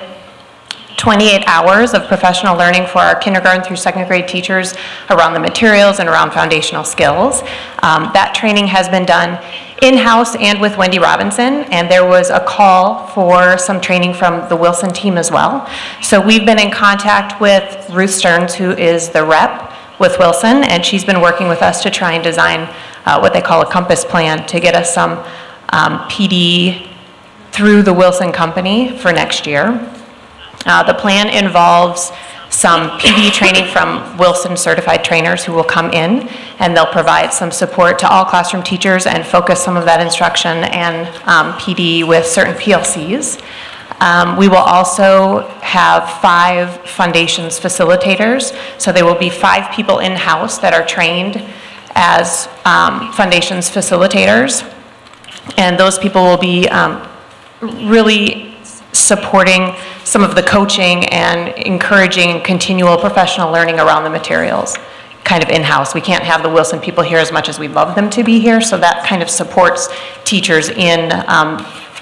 28 hours of professional learning for our kindergarten through second grade teachers around the materials and around foundational skills. That training has been done in-house and with Wendy Robinson, and there was a call for some training from the Wilson team as well. So we've been in contact with Ruth Stearns, who is the rep with Wilson, and she's been working with us to try and design what they call a compass plan to get us some PD through the Wilson company for next year. The plan involves some PD training from Wilson certified trainers who will come in, and they'll provide some support to all classroom teachers and focus some of that instruction and PD with certain PLCs. We will also have 5 foundations facilitators, so there will be 5 people in-house that are trained as foundations facilitators, and those people will be really supporting some of the coaching and encouraging continual professional learning around the materials. kind of in-house. We can't have the Wilson people here as much as we'd love them to be here, so that kind of supports teachers in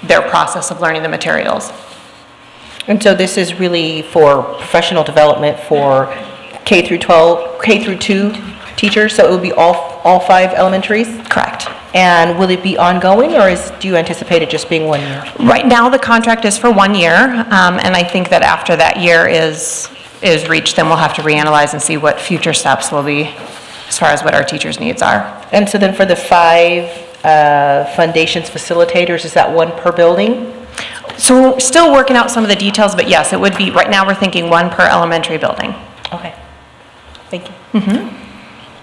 their process of learning the materials. And so this is really for professional development for K through 12, K through 2 teachers, so it would be all 5 elementaries? Correct. And will it be ongoing, or do you anticipate it just being 1 year? Right now, the contract is for 1 year, and I think that after that year is reached, then we'll have to reanalyze and see what future steps will be as far as what our teachers' needs are. And so then for the 5 foundations facilitators, is that 1 per building? So we're still working out some of the details, but yes, it would be, right now we're thinking 1 per elementary building. Okay. Thank you.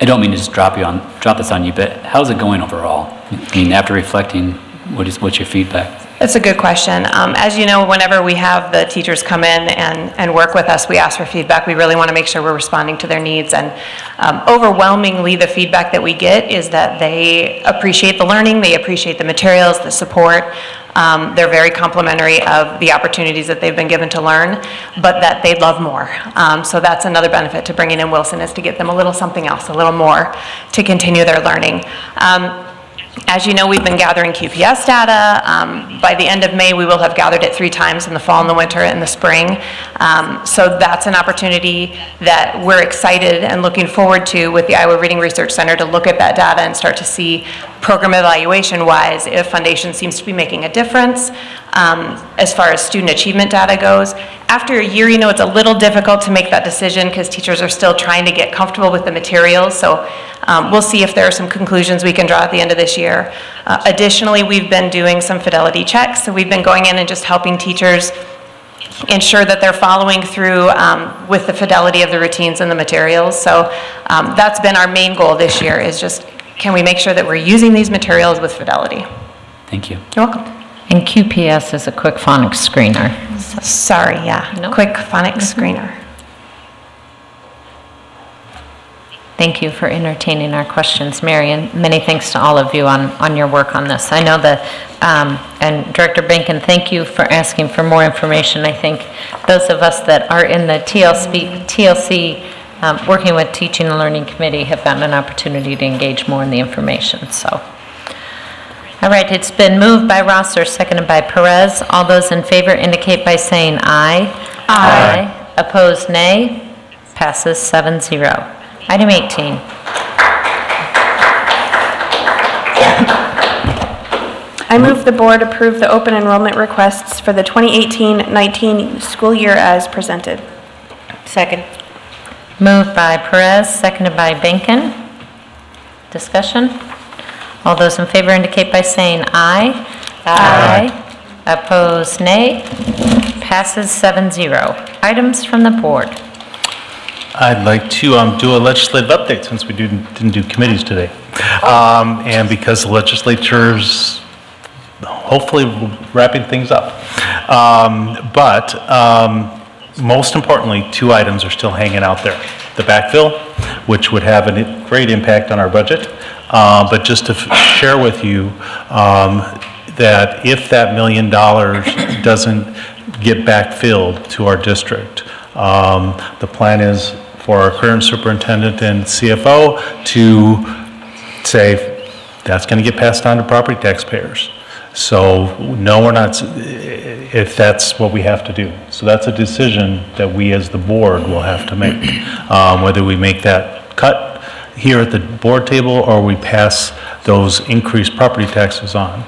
I don't mean to just drop this on you, but how's it going overall? I mean, after reflecting, what's your feedback? That's a good question. As you know, whenever we have the teachers come in and work with us, we ask for feedback. We really want to make sure we're responding to their needs. And overwhelmingly, the feedback that we get is that they appreciate the learning, they appreciate the materials, the support. They're very complimentary of the opportunities that they've been given to learn, but that they'd love more. So that's another benefit to bringing in Wilson, is to get them a little something else, a little more to continue their learning. As you know, we've been gathering QPS data. By the end of May, we will have gathered it 3 times, in the fall, in the winter, and the spring. So that's an opportunity that we're excited and looking forward to with the Iowa Reading Research Center, to look at that data and start to see program evaluation-wise if Foundation seems to be making a difference as far as student achievement data goes. After a year, you know, it's a little difficult to make that decision because teachers are still trying to get comfortable with the materials. So we'll see if there are some conclusions we can draw at the end of this year. Additionally, we've been doing some fidelity checks. So we've been going in and just helping teachers ensure that they're following through with the fidelity of the routines and the materials. So that's been our main goal this year, is just, can we make sure that we're using these materials with fidelity? Thank you. You're welcome. And QPS is a quick phonics screener. Sorry, yeah. No. Quick phonics screener. Thank you for entertaining our questions, Mary, and many thanks to all of you on your work on this. I know that, and Director Benkin, thank you for asking for more information. I think those of us that are in the TLC working with Teaching and Learning Committee have gotten an opportunity to engage more in the information. So, all right, it's been moved by Rosser, seconded by Perez. All those in favor indicate by saying aye. Aye. Opposed, nay. Passes 7-0. Item 18. I move the board approve the open enrollment requests for the 2018-19 school year as presented. Second. Moved by Perez, seconded by Benkin. Discussion? All those in favor indicate by saying aye. Aye. Opposed, nay. Passes 7-0. Items from the board. I'd like to do a legislative update since we didn't do committees today. And because the legislature's hopefully wrapping things up. Most importantly, 2 items are still hanging out there. The backfill, which would have a great impact on our budget. But just to share with you that if that $1 million doesn't get backfilled to our district, the plan is for our current superintendent and CFO to say that's going to get passed on to property taxpayers. So no, we're not, if that's what we have to do. So that's a decision that we as the board will have to make, whether we make that cut here at the board table or we pass those increased property taxes on.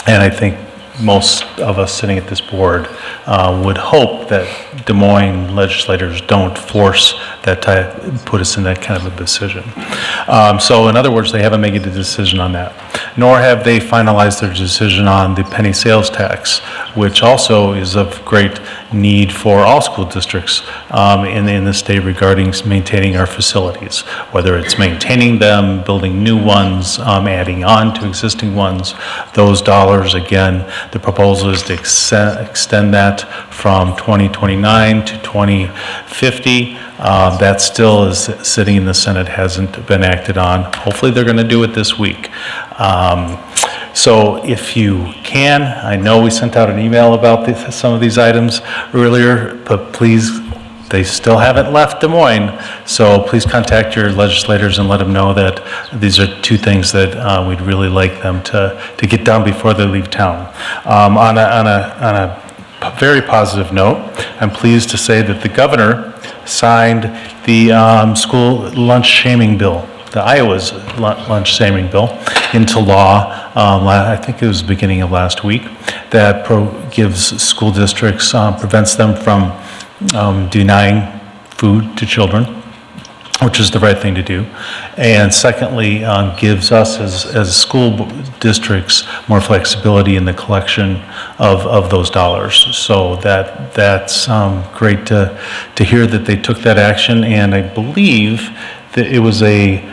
And I think most of us sitting at this board would hope that Des Moines legislators don't force that put us in that kind of a decision. So in other words, they haven't made a decision on that, nor have they finalized their decision on the penny sales tax, which also is of great need for all school districts in the state regarding maintaining our facilities, whether it's maintaining them, building new ones, adding on to existing ones. Those dollars, again, the proposal is to extend that from 2029 to 2050. That still is sitting in the Senate, hasn't been acted on. Hopefully they're going to do it this week. So if you can, I know we sent out an email about some of these items earlier, but please They still haven't left Des Moines, so please contact your legislators and let them know that these are two things that we'd really like them to get done before they leave town. On a very positive note, I'm pleased to say that the governor signed the school lunch shaming bill, the Iowa's lunch shaming bill, into law. I think it was the beginning of last week, that gives school districts, prevents them from denying food to children, which is the right thing to do. And secondly, gives us as school districts more flexibility in the collection of those dollars. So that's great to hear that they took that action, and I believe that it was a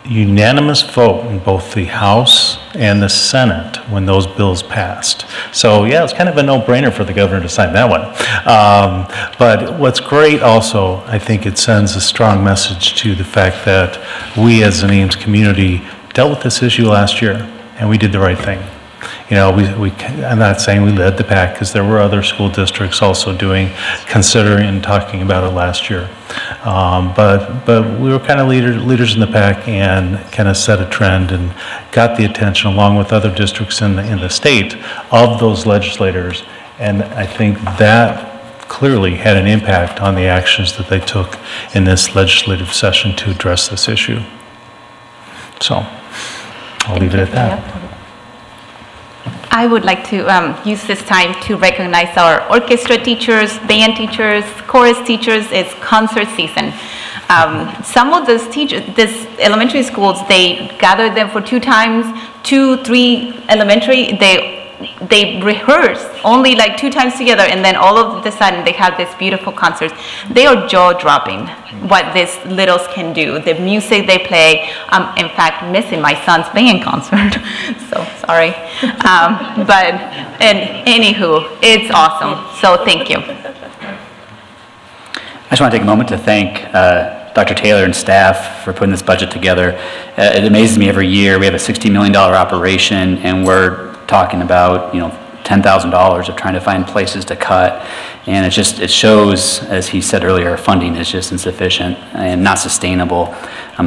unanimous vote in both the House and the Senate when those bills passed. So yeah, it's kind of a no-brainer for the governor to sign that one. But what's great also, I think it sends a strong message to the fact that we as an Ames community dealt with this issue last year, and we did the right thing. You know, I'm not saying we led the pack, because there were other school districts also considering and talking about it last year. But we were kind of leaders in the pack, and kind of set a trend and got the attention, along with other districts in the state, of those legislators. And I think that clearly had an impact on the actions that they took in this legislative session to address this issue. So I'll leave it at that. I would like to use this time to recognize our orchestra teachers, band teachers, chorus teachers. It's concert season. Some of these elementary schools, they gather them for 2 3 elementary. They rehearse only like 2 times together, and then all of a sudden they have this beautiful concerts. They are jaw-dropping what these littles can do, the music they play. In fact, missing my son's band concert, so sorry. But anywho, it's awesome, so thank you. I just want to take a moment to thank Dr. Taylor and staff for putting this budget together. It amazes me every year. We have a $60 million operation, and we're talking about, you know, $10,000 of trying to find places to cut, and it shows, as he said earlier, funding is just insufficient and not sustainable.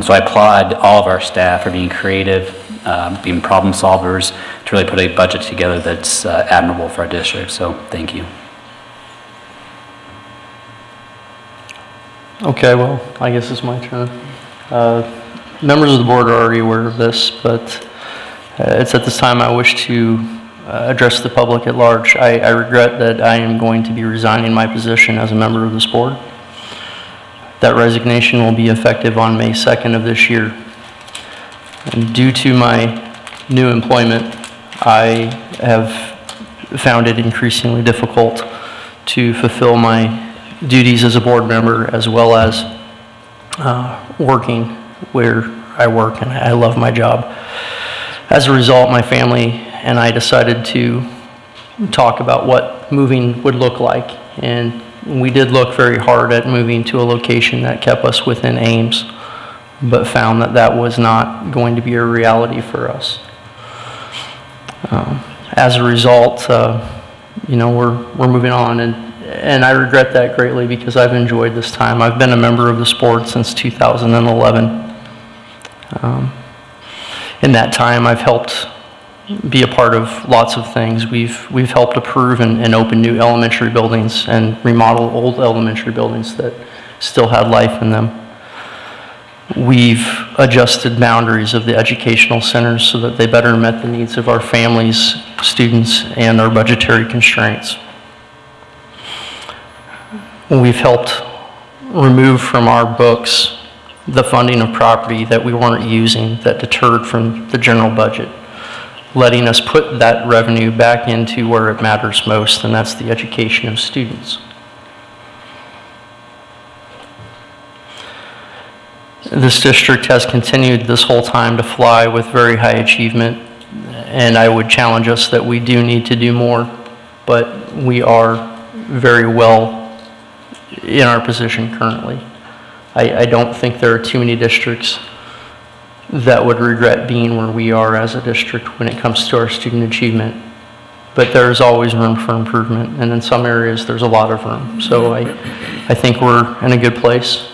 So I applaud all of our staff for being creative, being problem solvers, to really put a budget together that's admirable for our district. So thank you. Okay, well, I guess it's my turn. Members of the board are already aware of this, but it's at this time I wish to address the public at large. I regret that I am going to be resigning my position as a member of this board. That resignation will be effective on May 2nd of this year. And due to my new employment, I have found it increasingly difficult to fulfill my duties as a board member, as well as working where I work, and I love my job. As a result, my family and I decided to talk about what moving would look like, and we did look very hard at moving to a location that kept us within Ames, but found that that was not going to be a reality for us. As a result, you know, we're moving on, and I regret that greatly, because I've enjoyed this time. I've been a member of this board since 2011. In that time, I've helped be a part of lots of things. We've helped approve and open new elementary buildings and remodel old elementary buildings that still had life in them. We've adjusted boundaries of the educational centers so that they better met the needs of our families, students, and our budgetary constraints. We've helped remove from our books the funding of property that we weren't using, that deterred from the general budget, letting us put that revenue back into where it matters most, and that's the education of students. This district has continued this whole time to fly with very high achievement, and I would challenge us that we do need to do more, but we are very well in our position currently. I don't think there are too many districts that would regret being where we are as a district when it comes to our student achievement. but there's always room for improvement, and in some areas there's a lot of room. So I think we're in a good place,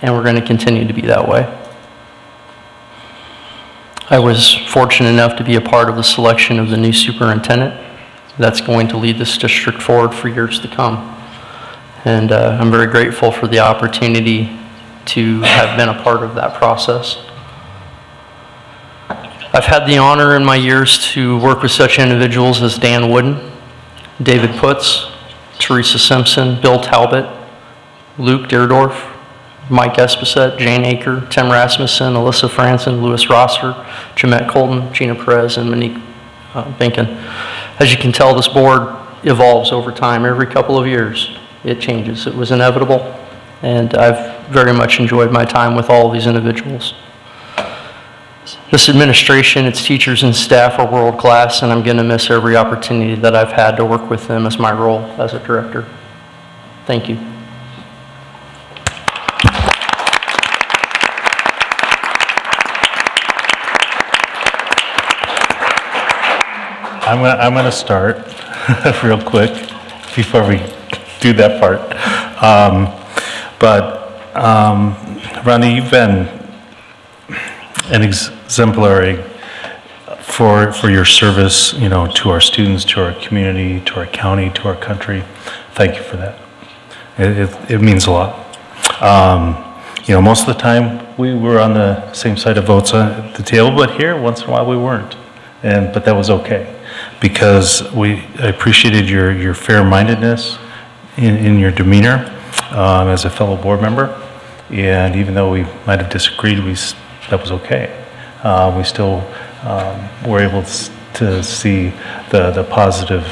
and we're going to continue to be that way. I was fortunate enough to be a part of the selection of the new superintendent that's going to lead this district forward for years to come. And I'm very grateful for the opportunity to have been a part of that process. I've had the honor in my years to work with such individuals as Dan Wooden, David Putz, Teresa Simpson, Bill Talbot, Luke Deerdorf, Mike Esposette, Jane Aker, Tim Rasmussen, Alyssa Franson, Louis Rosser, Jamette Colton, Gina Perez, and Monique Binkin. As you can tell, this board evolves over time. Every couple of years, it changes. It was inevitable, and I've very much enjoyed my time with all of these individuals. This administration, its teachers and staff are world class, and I'm going to miss every opportunity that I've had to work with them as my role as a director. Thank you. I'm going to start real quick before we do that part. Ronnie, you've been an exemplary for your service, you know, to our students, to our community, to our county, to our country. Thank you for that. It means a lot. You know, most of the time we were on the same side of votes at the table, but here once in a while we weren't, but that was okay, because I appreciated your fair-mindedness in your demeanor as a fellow board member, and even though we might have disagreed, that was okay. We still were able to see the positive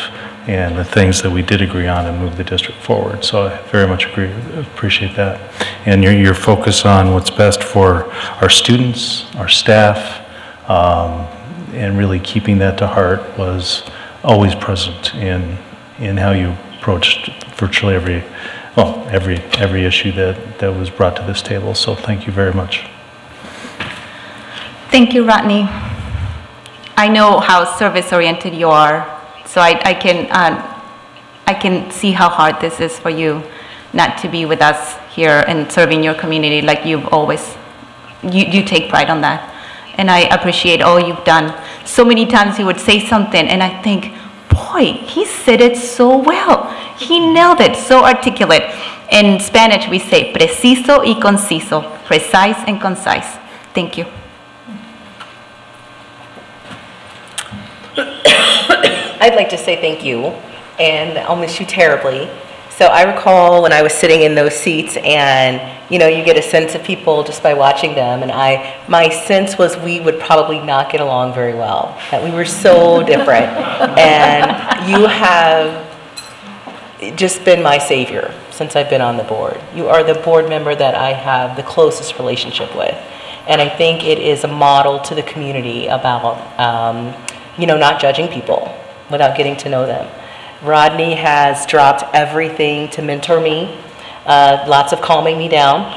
and the things that we did agree on and move the district forward. So I very much appreciate that. And your focus on what's best for our students, our staff, and really keeping that to heart was always present in how you approached virtually every issue that was brought to this table. So thank you very much. Thank you, Rodney. I know how service-oriented you are, so I can see how hard this is for you not to be with us here and serving your community like you've always, you take pride on that. And I appreciate all you've done. So many times he would say something and I think, boy, he said it so well. He nailed it, so articulate. In Spanish we say preciso y conciso, precise and concise. Thank you. I'd like to say thank you, and I'll miss you terribly. So I recall when I was sitting in those seats, and you know, you get a sense of people just by watching them, and my sense was we would probably not get along very well, that we were so different. And you have just been my savior since I've been on the board. You are the board member that I have the closest relationship with, and I think it is a model to the community about you know, not judging people without getting to know them. Rodney has dropped everything to mentor me, lots of calming me down,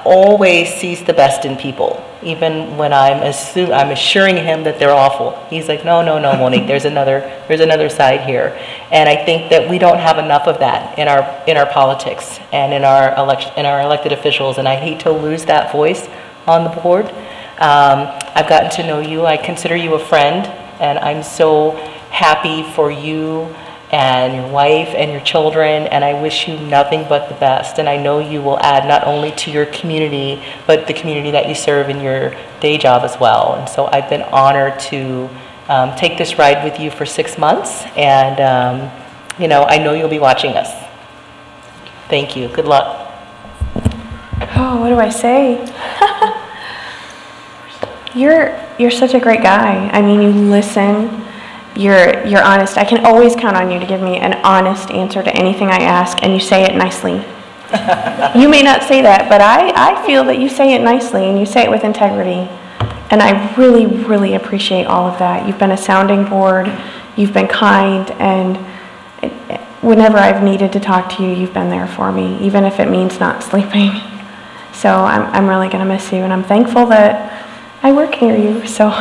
always sees the best in people, even when I'm assuring him that they're awful. He's like, no, Monique, there's another side here. And I think that we don't have enough of that in our politics and in our elected officials, and I hate to lose that voice on the board. I've gotten to know you. I consider you a friend, and I'm so happy for you and your wife and your children, and I wish you nothing but the best. And I know you will add not only to your community, but the community that you serve in your day job as well. And so I've been honored to take this ride with you for 6 months, and you know, I know you'll be watching us. Thank you. Good luck. Oh, what do I say? You're such a great guy. I mean, you listen, you're honest. I can always count on you to give me an honest answer to anything I ask, and you say it nicely. You may not say that, but I feel that you say it nicely, and you say it with integrity. And I really, really appreciate all of that. You've been a sounding board, you've been kind, and whenever I've needed to talk to you, you've been there for me, even if it means not sleeping. So I'm really going to miss you, and I'm thankful that I work near you, so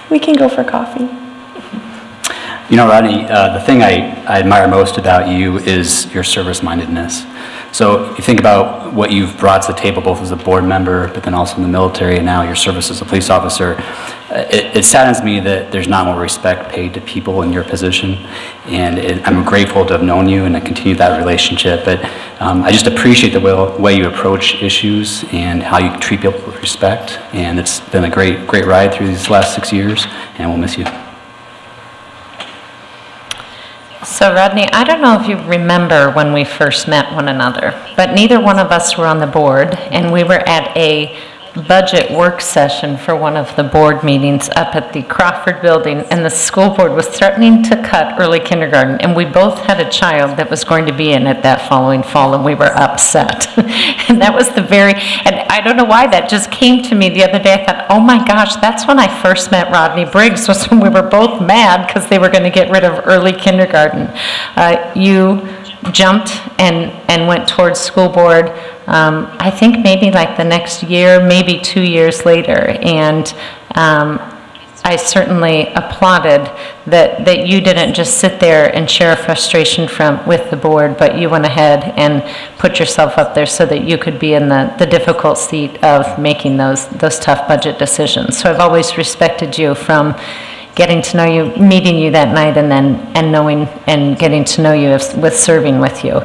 we can go for coffee. You know, Rodney, the thing I admire most about you is your service-mindedness. So you think about what you've brought to the table, both as a board member, but then also in the military, and now your service as a police officer. It saddens me that there's not more respect paid to people in your position, and I'm grateful to have known you and to continue that relationship. But I just appreciate the way you approach issues and how you treat people with respect. And it's been a great ride through these last 6 years, and we'll miss you. So Rodney, I don't know if you remember when we first met one another, but neither one of us were on the board, and we were at a budget work session for one of the board meetings up at the Crawford building, and the school board was threatening to cut early kindergarten, and we both had a child that was going to be in it that following fall, and we were upset. And that was and I don't know why that just came to me the other day. I thought, oh my gosh, that's when I first met Rodney Briggs, was when we were both mad because they were going to get rid of early kindergarten. You jumped and went towards school board, I think maybe like the next year, maybe 2 years later, and I certainly applauded that you didn't just sit there and share frustration with the board, but you went ahead and put yourself up there so that you could be in the difficult seat of making those tough budget decisions. So I've always respected you from getting to know you, meeting you that night, and knowing and getting to know you with serving with you.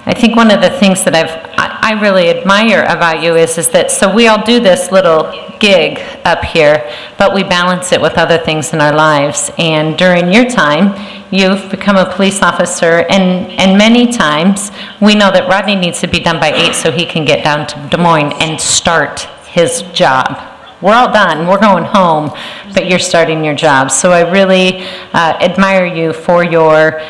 I think one of the things that I really admire about you is that, so we all do this little gig up here, but we balance it with other things in our lives. And during your time, you've become a police officer, and many times we know that Rodney needs to be done by 8 so he can get down to Des Moines and start his job. We're all done, we're going home, but you're starting your job. So I really admire you for your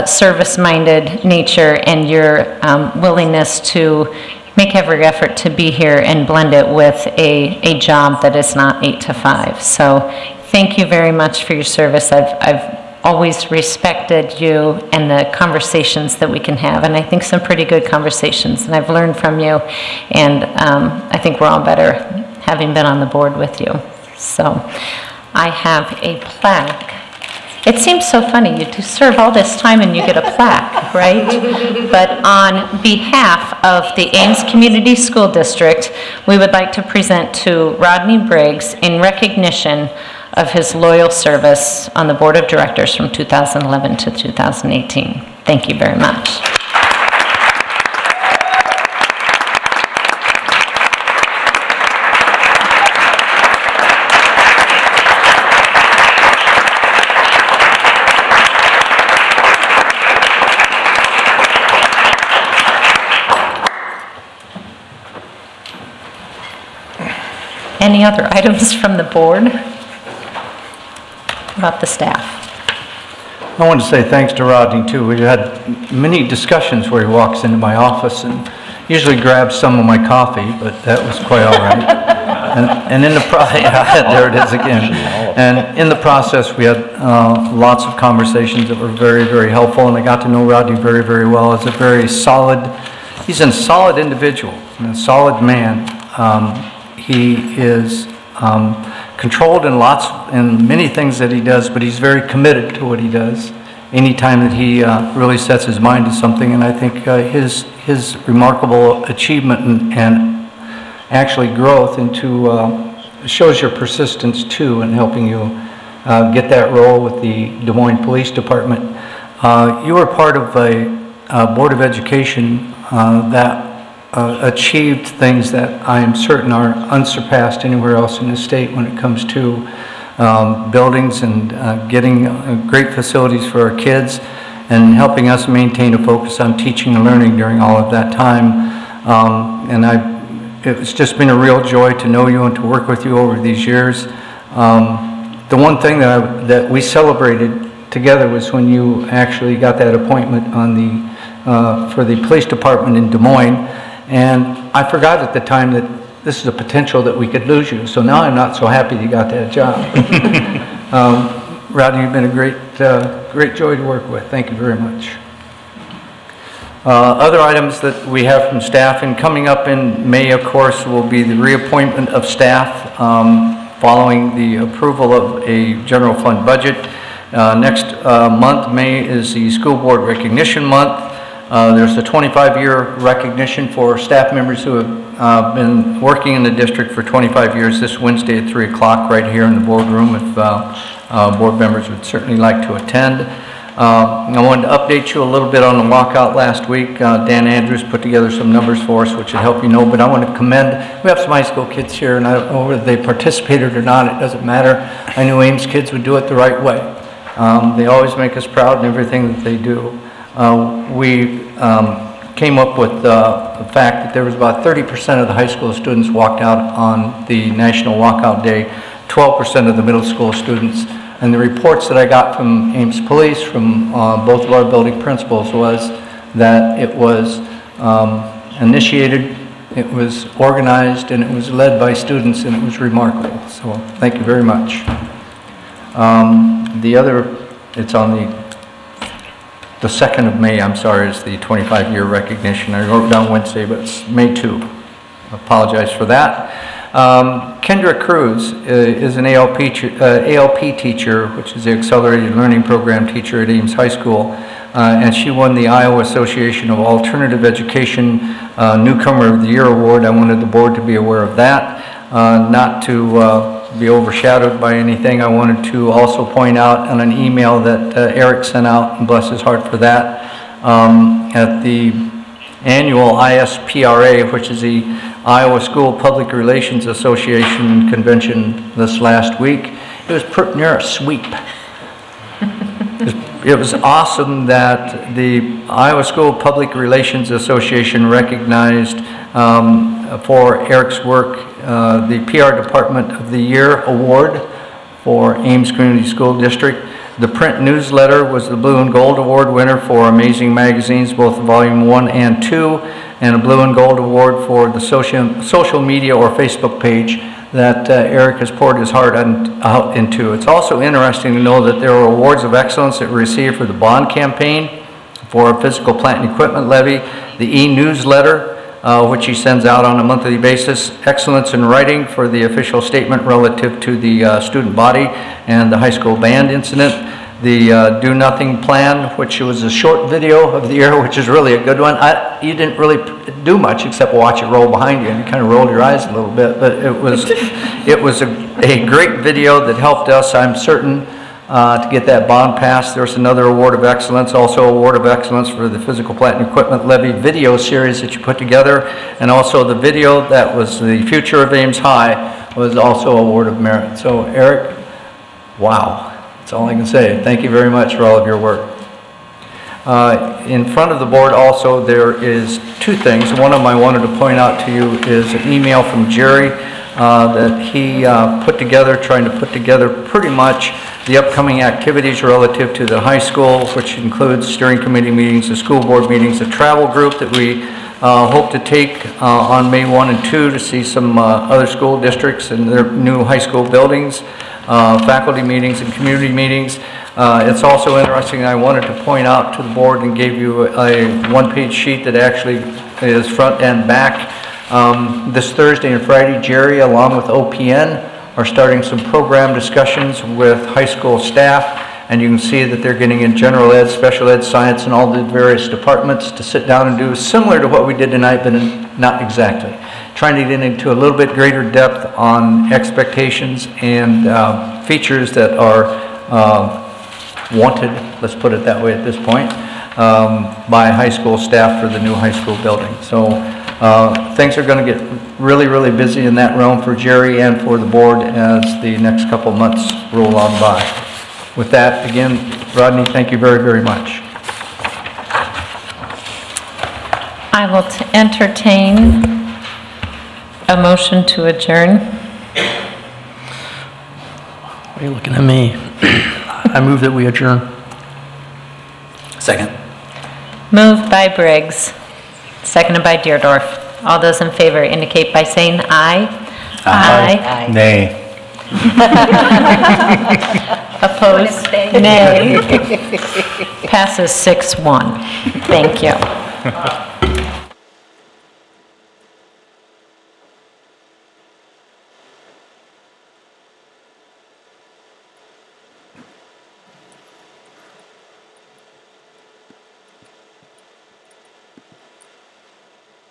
service-minded nature and your willingness to make every effort to be here and blend it with a job that is not 8 to 5. So thank you very much for your service. I've always respected you and the conversations that we can have, and I think some pretty good conversations, and I've learned from you, and I think we're all better having been on the board with you. So I have a plaque. It seems so funny, you serve all this time and you get a plaque, right? But on behalf of the Ames Community School District, we would like to present to Rodney Briggs in recognition of his loyal service on the Board of Directors from 2011 to 2018. Thank you very much. Any other items from the board about the staff? I want to say thanks to Rodney too. We've had many discussions where he walks into my office and usually grabs some of my coffee, but that was quite all right. And in the there it is again. And in the process, we had lots of conversations that were very, very helpful, and I got to know Rodney very, very well. He's he's a solid individual and a solid man. He is controlled in many things that he does, but he's very committed to what he does. Anytime that he really sets his mind to something, and I think his remarkable achievement and actually growth shows your persistence too in helping you get that role with the Des Moines Police Department. You were part of a Board of Education that achieved things that I am certain are unsurpassed anywhere else in the state when it comes to buildings and getting great facilities for our kids and helping us maintain a focus on teaching and learning during all of that time. It's just been a real joy to know you and to work with you over these years. The one thing that we celebrated together was when you actually got that appointment for the police department in Des Moines. And I forgot at the time that this is a potential that we could lose you. So now I'm not so happy you got that job. Rodney, you've been a great joy to work with. Thank you very much. Other items that we have from staff, and coming up in May, of course, will be the reappointment of staff following the approval of a general fund budget. Next month, May, is the School Board Recognition Month. There's the 25-year recognition for staff members who have been working in the district for 25 years this Wednesday at 3 o'clock right here in the boardroom if board members would certainly like to attend. I wanted to update you a little bit on the walkout last week. Dan Andrews put together some numbers for us, which should help you know, but I want to commend, we have some high school kids here, and I don't know whether they participated or not, it doesn't matter. I knew Ames kids would do it the right way. They always make us proud in everything that they do. We came up with the fact that there was about 30% of the high school students walked out on the National Walkout Day, 12% of the middle school students. And the reports that I got from Ames Police, from both of our building principals, was that it was initiated, it was organized, and it was led by students, and it was remarkable. So thank you very much. The other, it's on the 2nd of May, I'm sorry, is the 25-year recognition. I wrote down Wednesday, but it's May 2. I apologize for that. Kendra Cruz is an ALP teacher, which is the Accelerated Learning Program teacher at Ames High School, and she won the Iowa Association of Alternative Education Newcomer of the Year Award. I wanted the board to be aware of that, not to be overshadowed by anything. I wanted to also point out on an email that Eric sent out, and bless his heart for that, at the annual ISPRA, which is the Iowa School Public Relations Association convention this last week. It was pretty near a sweep. It was awesome that the Iowa School Public Relations Association recognized for Eric's work the PR Department of the Year Award for Ames Community School District. The print newsletter was the Blue and Gold Award winner for Amazing Magazines, both Volume 1 and 2, and a Blue and Gold Award for the social media or Facebook page that Eric has poured his heart out into. It's also interesting to know that there are awards of excellence that were received for the bond campaign, for physical plant and equipment levy, the e-newsletter, which he sends out on a monthly basis, excellence in writing for the official statement relative to the student body and the high school band incident, the Do Nothing Plan, which was a short video of the year, which is really a good one. You didn't really do much except watch it roll behind you, and you kind of rolled your eyes a little bit, but it was a great video that helped us, I'm certain, to get that bond passed. There's another award of excellence, also award of excellence for the physical plant and equipment levy video series that you put together, and also the video that was the future of Ames High was also award of merit. So Eric, wow, that's all I can say. Thank you very much for all of your work. In front of the board also there is two things. One of them I wanted to point out to you is an email from Jerry that he put together, trying to put together pretty much the upcoming activities relative to the high school, which includes steering committee meetings, the school board meetings, a travel group that we hope to take on May 1 and 2 to see some other school districts and their new high school buildings, faculty meetings and community meetings. It's also interesting, I wanted to point out to the board and gave you a one-page sheet that actually is front and back. This Thursday and Friday, Jerry, along with OPN, are starting some program discussions with high school staff, and you can see that they're getting in general ed, special ed, science, and all the various departments to sit down and do similar to what we did tonight, but not exactly. Trying to get into a little bit greater depth on expectations and features that are wanted, let's put it that way at this point, by high school staff for the new high school building. So things are going to get really, really busy in that realm for Jerry and for the board as the next couple months roll on by. With that, again, Rodney, thank you very, very much. I will entertain a motion to adjourn. Why are you looking at me? I move that we adjourn. Second. Moved by Briggs, seconded by Deerdorf. All those in favor indicate by saying aye. Aye. Nay. Opposed? Nay. Passes 6-1. Thank you.